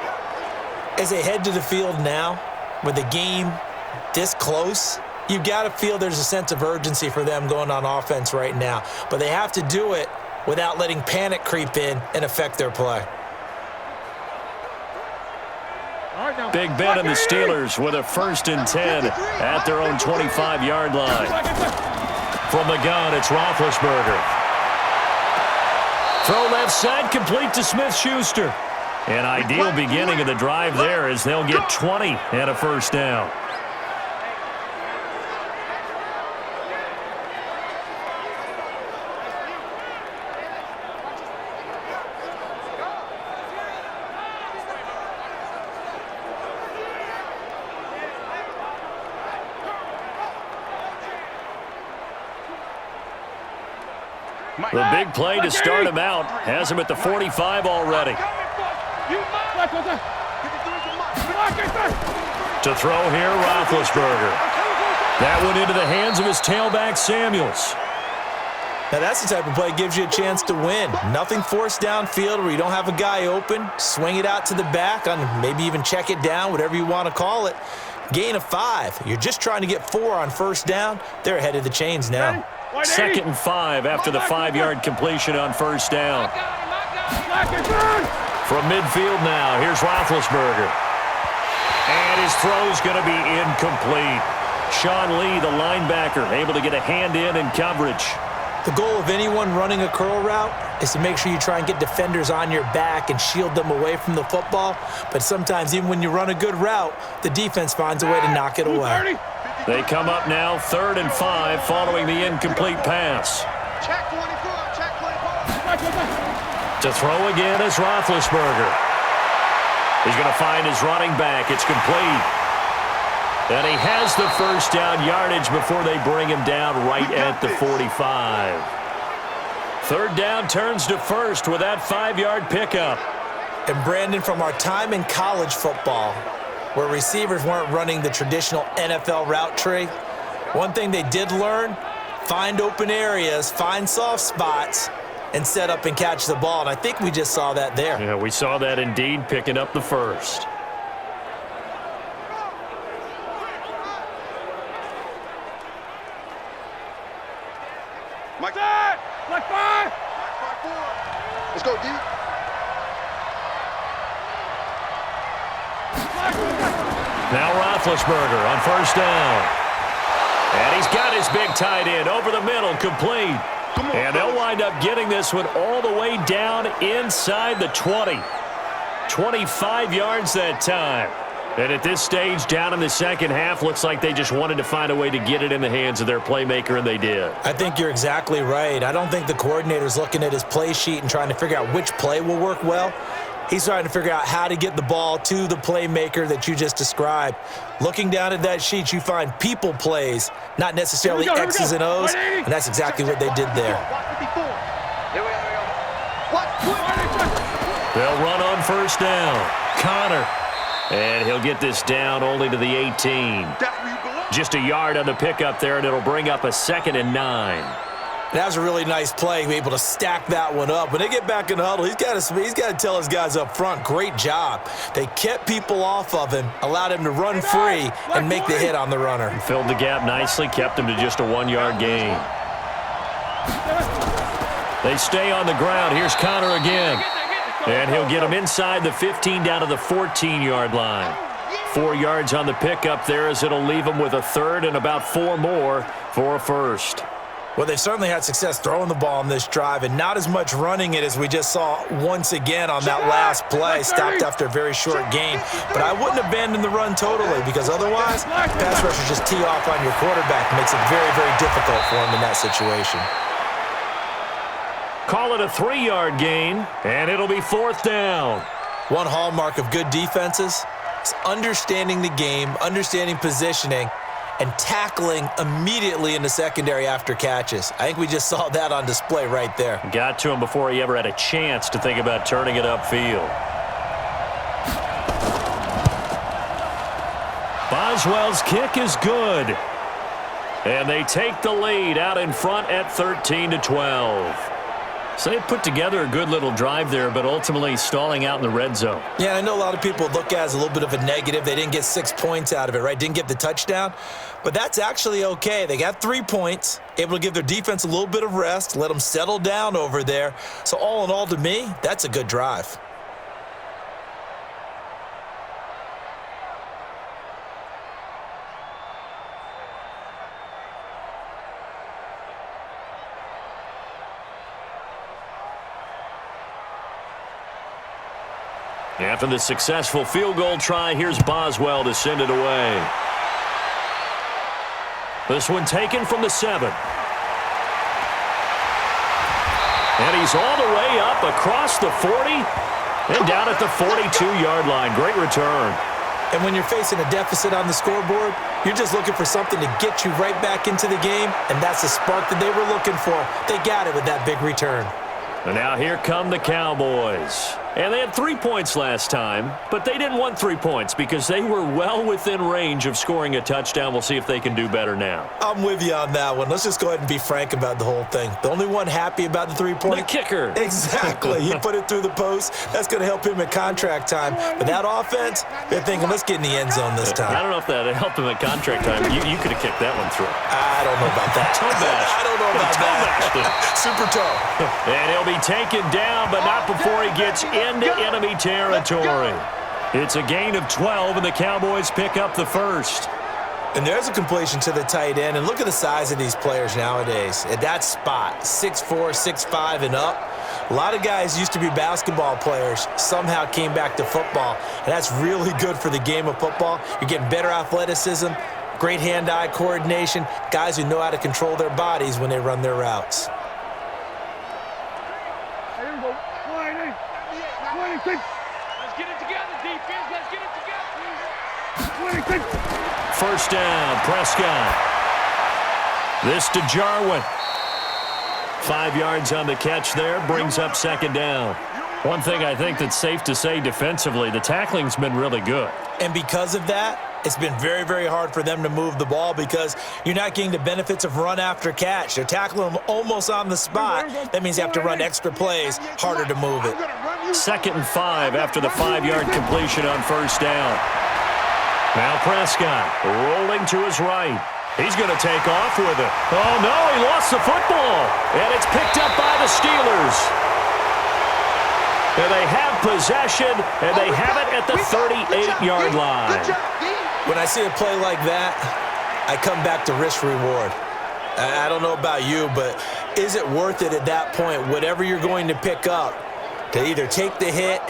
As they head to the field now, with the game this close, you've got to feel there's a sense of urgency for them going on offense right now. But they have to do it without letting panic creep in and affect their play. Big Ben and the Steelers with a 1st and 10 at their own 25-yard line. From the gun, it's Roethlisberger. Throw left side, complete to Smith-Schuster. An ideal beginning of the drive there as they'll get 20 and a 1st down. The big play to start him out has him at the 45 already. To throw here, Roethlisberger. That one into the hands of his tailback, Samuels. Now that's the type of play that gives you a chance to win. Nothing forced downfield where you don't have a guy open. Swing it out to the back, on maybe even check it down, whatever you want to call it. Gain of 5. You're just trying to get 4 on 1st down. They're ahead of the chains now. 2nd and 5 after the 5-yard completion on 1st down. From midfield now, here's Roethlisberger. And his throw's going to be incomplete. Sean Lee, the linebacker, able to get a hand in coverage. The goal of anyone running a curl route is to make sure you try and get defenders on your back and shield them away from the football. But sometimes, even when you run a good route, the defense finds a way to knock it away. They come up now 3rd and 5 following the incomplete pass. Check 24, check 24. To throw again is Roethlisberger. He's going to find his running back. It's complete. And he has the first down yardage before they bring him down right at the 45. 3rd down turns to 1st with that 5-yard pickup. And Brandon, from our time in college football, where receivers weren't running the traditional NFL route tree, one thing they did learn, find open areas, find soft spots, and set up and catch the ball. And I think we just saw that there. Yeah, we saw that indeed, picking up the first. Mike, Mike 5. Mike 4. Let's go deep. Now Roethlisberger on 1st down. And he's got his big tight end over the middle, complete. And they'll wind up getting this one all the way down inside the 20. 25 yards that time. And at this stage, down in the second half, looks like they just wanted to find a way to get it in the hands of their playmaker, and they did. I think you're exactly right. I don't think the coordinator's looking at his play sheet and trying to figure out which play will work well. He's trying to figure out how to get the ball to the playmaker that you just described. Looking down at that sheet, you find people plays, not necessarily X's and O's, and that's exactly what they did there. They'll run on 1st down. Connor. And he'll get this down only to the 18. Just a yard on the pickup there, and it'll bring up a 2nd and 9. That was a really nice play, be able to stack that one up. When they get back in the huddle, he's got to tell his guys up front, great job. They kept people off of him, allowed him to run free, and make the hit on the runner. Filled the gap nicely, kept him to just a 1-yard gain. They stay on the ground. Here's Connor again. And he'll get him inside the 15 down to the 14-yard line. 4 yards on the pickup there, as it'll leave him with a 3rd and about 4 more for a 1st. Well, they've certainly had success throwing the ball on this drive, and not as much running it as we just saw once again on that last play. Stopped after a very short gain. But I wouldn't abandon the run totally, because otherwise, pass rushers just tee off on your quarterback. Makes it very, very difficult for him in that situation. Call it a 3-yard gain, and it'll be 4th down. One hallmark of good defenses is understanding the game, understanding positioning, and tackling immediately in the secondary after catches. I think we just saw that on display right there. Got to him before he ever had a chance to think about turning it upfield. Boswell's kick is good. And they take the lead out in front at 13-12. So they put together a good little drive there, but ultimately stalling out in the red zone. Yeah, I know a lot of people look at it as a little bit of a negative. They didn't get 6 points out of it, right? Didn't get the touchdown. But that's actually okay. They got 3 points, able to give their defense a little bit of rest, let them settle down over there. So all in all, to me, that's a good drive. After the successful field goal try, here's Boswell to send it away. This one taken from the 7. And he's all the way up across the 40 and down at the 42-yard line. Great return. And when you're facing a deficit on the scoreboard, you're just looking for something to get you right back into the game, and that's the spark that they were looking for. They got it with that big return. And now here come the Cowboys. And they had 3 points last time, but they didn't want 3 points because they were well within range of scoring a touchdown. We'll see if they can do better now. I'm with you on that one. Let's just go ahead and be frank about the whole thing. The only one happy about the 3-point? The kicker. Exactly. He put it through the post. That's going to help him at contract time. But that offense, they're thinking, let's get in the end zone this time. I don't know if that helped him at contract time. You could have kicked that one through. I don't know about that. Toe bash. I don't know about that. Super toe. And he'll be taken down, but not before he gets into enemy territory. It's a gain of 12, and the Cowboys pick up the first. And there's a completion to the tight end. And look at the size of these players nowadays. At that spot, 6'4", 6'5", and up. A lot of guys used to be basketball players, somehow came back to football. And that's really good for the game of football. You're getting better athleticism, great hand-eye coordination, guys who know how to control their bodies when they run their routes. Here we go. 20. 26. Let's get it together, defense. Let's get it together. 26. First down, Prescott. This to Jarwin. 5 yards on the catch there, brings up second down. One thing I think that's safe to say defensively, the tackling's been really good. And because of that, it's been very, very hard for them to move the ball because you're not getting the benefits of run after catch. They're tackling them almost on the spot. That means you have to run extra plays, harder to move it. 2nd and 5 after the 5-yard completion on first down. Now Prescott rolling to his right. He's going to take off with it. Oh, no, he lost the football. And it's picked up by the Steelers. And they have possession, and they have it at the 38-yard line. When I see a play like that, I come back to risk-reward. I don't know about you, but is it worth it at that point, whatever you're going to pick up, to either take the hit,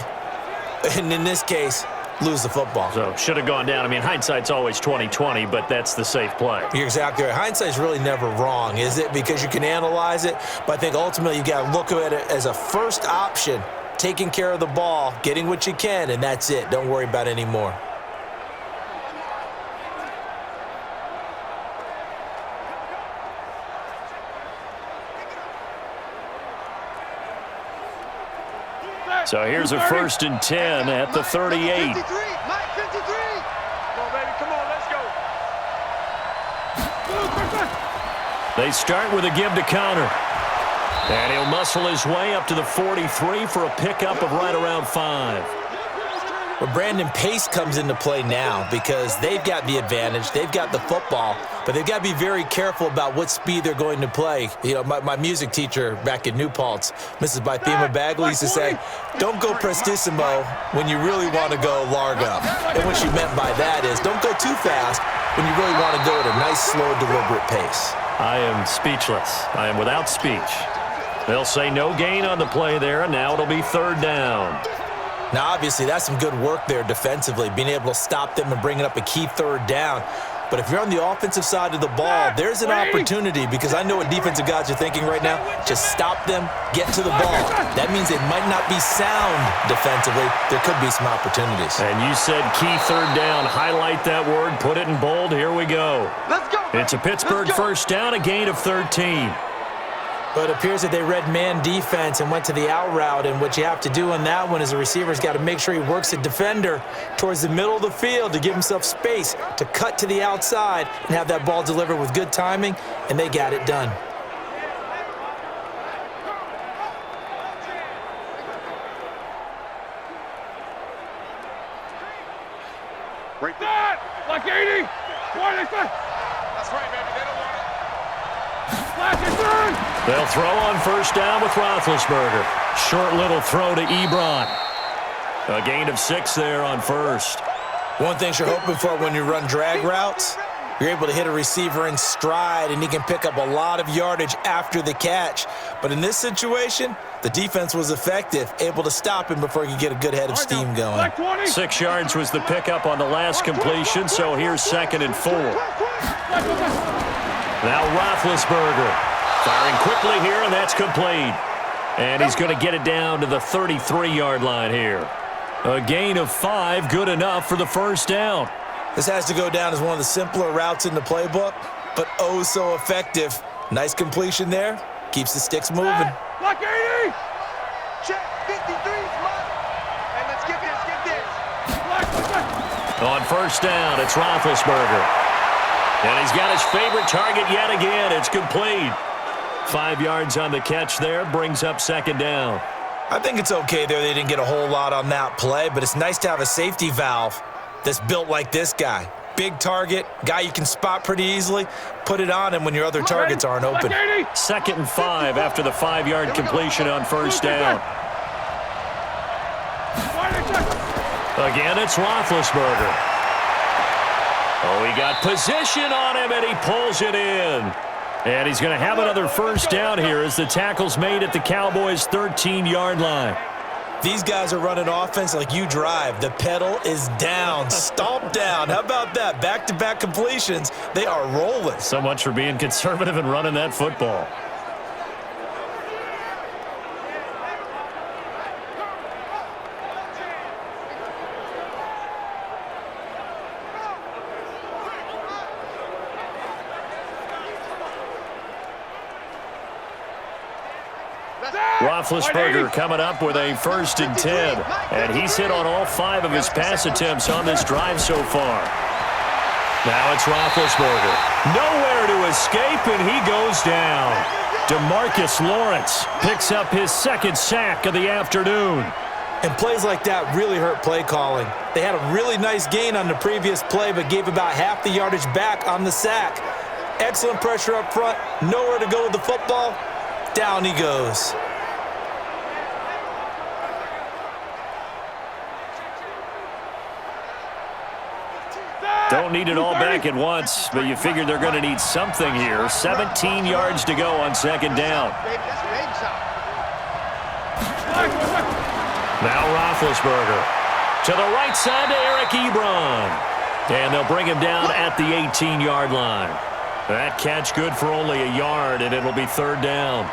and in this case, lose the football? So should have gone down. I mean, hindsight's always 20/20, but that's the safe play. You're exactly right. Hindsight's really never wrong, is it? Because you can analyze it, but I think ultimately you got to look at it as a first option, taking care of the ball, getting what you can, and that's it. Don't worry about it anymore. So here's a 1st and 10 at the 38. Mike 53. Come on, baby. Come on, let's go. They start with a give to Connor. And he'll muscle his way up to the 43 for a pickup of right around 5. Well, Brandon, pace comes into play now because they've got the advantage. They've got the football, but they've got to be very careful about what speed they're going to play. You know, my music teacher back in New Paltz, Mrs. Bythema Bagley, used to say, don't go prestissimo when you really want to go largo. And what she meant by that is don't go too fast when you really want to go at a nice, slow, deliberate pace. I am speechless. I am without speech. They'll say no gain on the play there, and now it'll be 3rd down. Now, obviously, that's some good work there defensively, being able to stop them and bringing up a key 3rd down. But if you're on the offensive side of the ball, there's an opportunity because I know what defensive guys are thinking right now. Just stop them, get to the ball. That means they might not be sound defensively. There could be some opportunities. And you said key 3rd down. Highlight that word, put it in bold. Here we go. Let's go. It's a Pittsburgh first down, a gain of 13. But it appears that they read man defense and went to the out route, and what you have to do on that one is the receiver's got to make sure he works the defender towards the middle of the field to give himself space to cut to the outside and have that ball delivered with good timing, and they got it done. Right there. Like 80. 25. That's right, baby. They don't want it. Flash it, turn. They'll throw on first down with Roethlisberger. Short little throw to Ebron. A gain of 6 there on first. One thing you're hoping for when you run drag routes, you're able to hit a receiver in stride, and he can pick up a lot of yardage after the catch. But in this situation, the defense was effective, able to stop him before he could get a good head of steam going. 6 yards was the pickup on the last completion, so here's 2nd and 4. Now Roethlisberger firing quickly here, and that's complete. And he's going to get it down to the 33-yard line here. A gain of 5, good enough for the first down. This has to go down as one of the simpler routes in the playbook, but oh so effective. Nice completion there. Keeps the sticks moving. Like 80. Check 53, Mike. And let's get this. On first down, it's Roethlisberger. And he's got his favorite target yet again. It's complete. 5 yards on the catch there, brings up 2nd down. I think it's okay there. They didn't get a whole lot on that play, but it's nice to have a safety valve that's built like this guy. Big target, guy you can spot pretty easily. Put it on him when your other targets aren't open. 2nd and 5 after the 5-yard completion on first down. Again, it's Roethlisberger. Oh, he got position on him, and he pulls it in. And he's going to have another first down here as the tackle's made at the Cowboys' 13-yard line. These guys are running offense like you drive. The pedal is down, stomp down. How about that? Back-to-back completions. They are rolling. So much for being conservative and running that football. Roethlisberger coming up with a 1st and 10. And he's hit on all 5 of his pass attempts on this drive so far. Now it's Roethlisberger. Nowhere to escape, and he goes down. DeMarcus Lawrence picks up his 2nd sack of the afternoon. And plays like that really hurt play calling. They had a really nice gain on the previous play, but gave about half the yardage back on the sack. Excellent pressure up front. Nowhere to go with the football. Down he goes. Don't need it all back at once, but you figure they're going to need something here. 17 yards to go on 2nd down. Now Roethlisberger to the right side to Eric Ebron. And they'll bring him down at the 18-yard line. That catch good for only a yard, and it'll be 3rd down.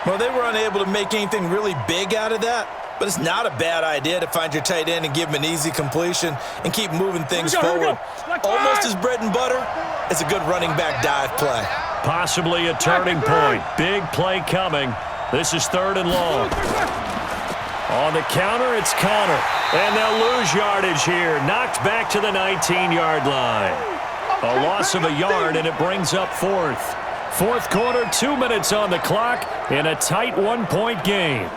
Well, they were unable to make anything really big out of that, but it's not a bad idea to find your tight end and give him an easy completion and keep moving things forward. Almost as bread and butter as a good running back dive play. Possibly a turning point. Big play coming. This is 3rd and long. On the counter, it's Connor. And they'll lose yardage here. Knocked back to the 19-yard line. A loss of a yard, and it brings up 4th. 4th quarter, 2 minutes on the clock in a tight 1-point game.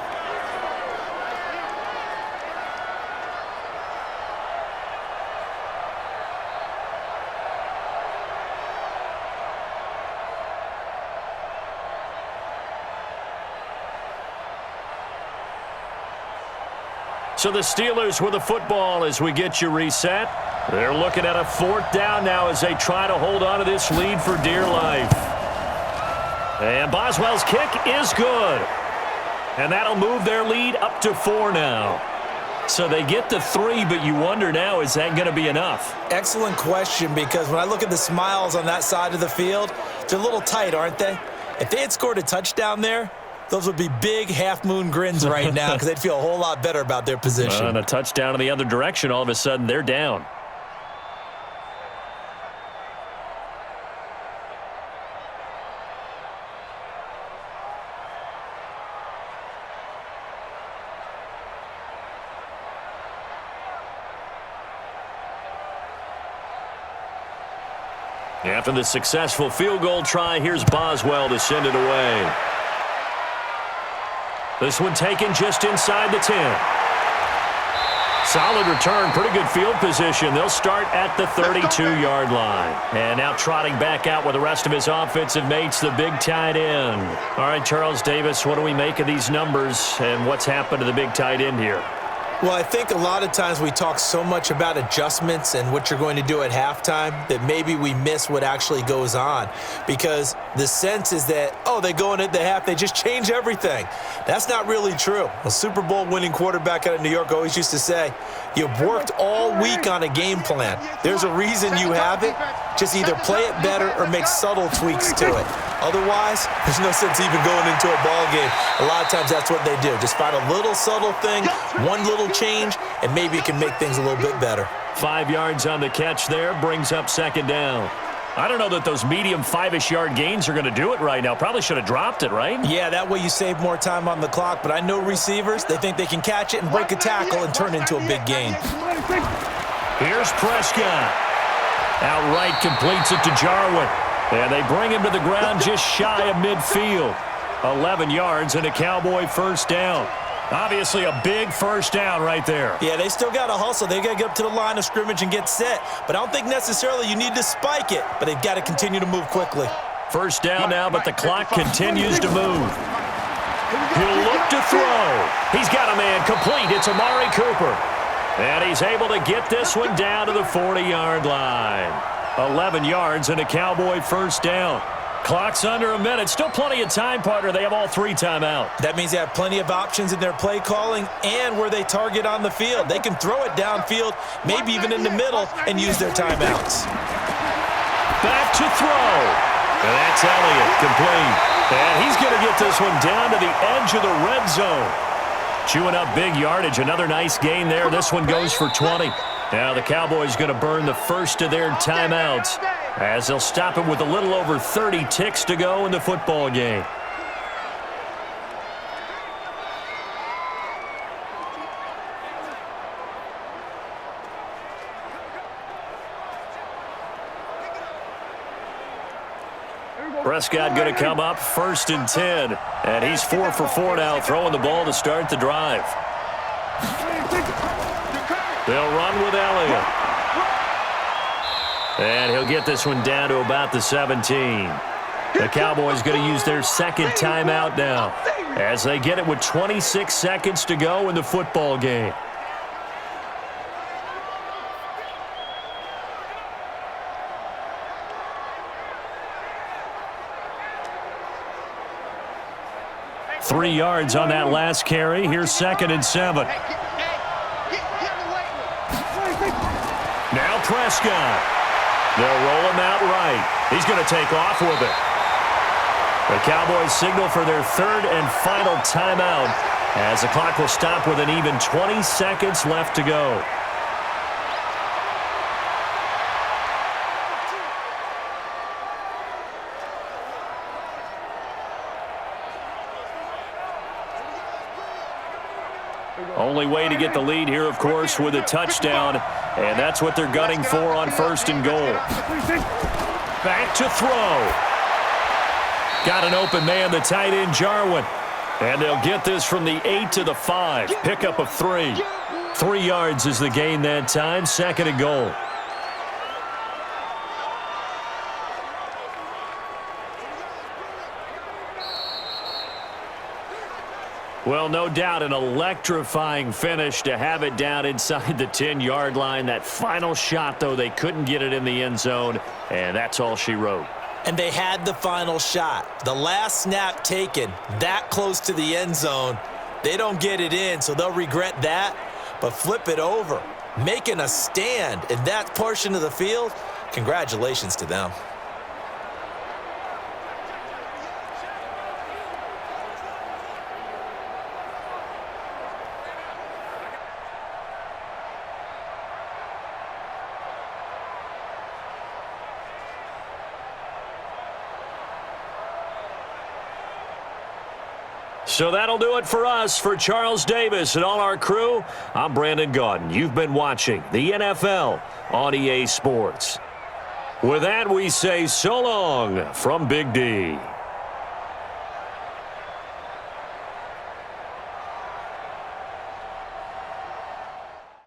So the Steelers with the football as we get you reset. They're looking at a 4th down now as they try to hold on to this lead for dear life. And Boswell's kick is good. And that'll move their lead up to 4 now. So they get to 3, but you wonder now, is that going to be enough? Excellent question, because when I look at the smiles on that side of the field, they're a little tight, aren't they? If they had scored a touchdown there, those would be big half-moon grins right now because they'd feel a whole lot better about their position. And a touchdown in the other direction, all of a sudden they're down. After the successful field goal try, here's Boswell to send it away. This one taken just inside the 10. Solid return, pretty good field position. They'll start at the 32-yard line. And now trotting back out with the rest of his offensive mates, the big tight end. All right, Charles Davis, what do we make of these numbers and what's happened to the big tight end here? Well, I think a lot of times we talk so much about adjustments and what you're going to do at halftime that maybe we miss what actually goes on, because the sense is that, oh, they go in at the half, they just change everything. That's not really true. A Super Bowl winning quarterback out of New York always used to say, you've worked all week on a game plan. There's a reason you have it. Just either play it better or make subtle tweaks to it. Otherwise, there's no sense even going into a ball game. A lot of times that's what they do. Just find a little subtle thing, one little change, and maybe it can make things a little bit better. 5 yards on the catch there, brings up 2nd down. I don't know that those medium 5-ish yard gains are going to do it right now. Probably should have dropped it, right? Yeah, that way you save more time on the clock, but I know receivers, they think they can catch it and break a tackle and turn it into a big gain. Here's Prescott. Outright completes it to Jarwin. And they bring him to the ground just shy of midfield. 11 yards and a Cowboy 1st down. Obviously a big 1st down right there. Yeah, they still got to hustle. They got to get up to the line of scrimmage and get set. But I don't think necessarily you need to spike it, but they've got to continue to move quickly. 1st down now, but the clock continues to move. He'll look to throw. He's got a man complete. It's Amari Cooper. And he's able to get this one down to the 40-yard line. 11 yards and a Cowboy 1st down. Clock's under a minute. Still plenty of time, partner. They have all 3 timeouts. That means they have plenty of options in their play calling and where they target on the field. They can throw it downfield, maybe even in the middle, and use their timeouts. Back to throw. And that's Elliott, complete. And he's going to get this one down to the edge of the red zone. Chewing up big yardage. Another nice gain there. This one goes for 20. Now the Cowboys going to burn the first of their timeouts as they'll stop it with a little over 30 ticks to go in the football game. Prescott going to come up 1st and 10. And he's 4 for 4 now, throwing the ball to start the drive. They'll run with Elliott. And he'll get this one down to about the 17. The Cowboys going to use their second timeout now as they get it with 26 seconds to go in the football game. Three yards on that last carry. Here's 2nd and 7. Now Prescott. They'll roll him out right. He's going to take off with it. The Cowboys signal for their 3rd and final timeout as the clock will stop with an even 20 seconds left to go. Only way to get the lead here, of course, with a touchdown, and that's what they're gunning for on 1st and goal. Back to throw. Got an open man, the tight end, Jarwin. And they'll get this from the 8 to the 5. Pickup of 3. 3 yards is the gain that time, 2nd and goal. Well, no doubt an electrifying finish to have it down inside the 10-yard line. That final shot, though, they couldn't get it in the end zone, and that's all she wrote. And they had the final shot. The last snap taken that close to the end zone. They don't get it in, so they'll regret that. But flip it over, making a stand in that portion of the field, congratulations to them. So that'll do it for us. For Charles Davis and all our crew, I'm Brandon Gaudin. You've been watching the NFL on EA Sports. With that, we say so long from Big D.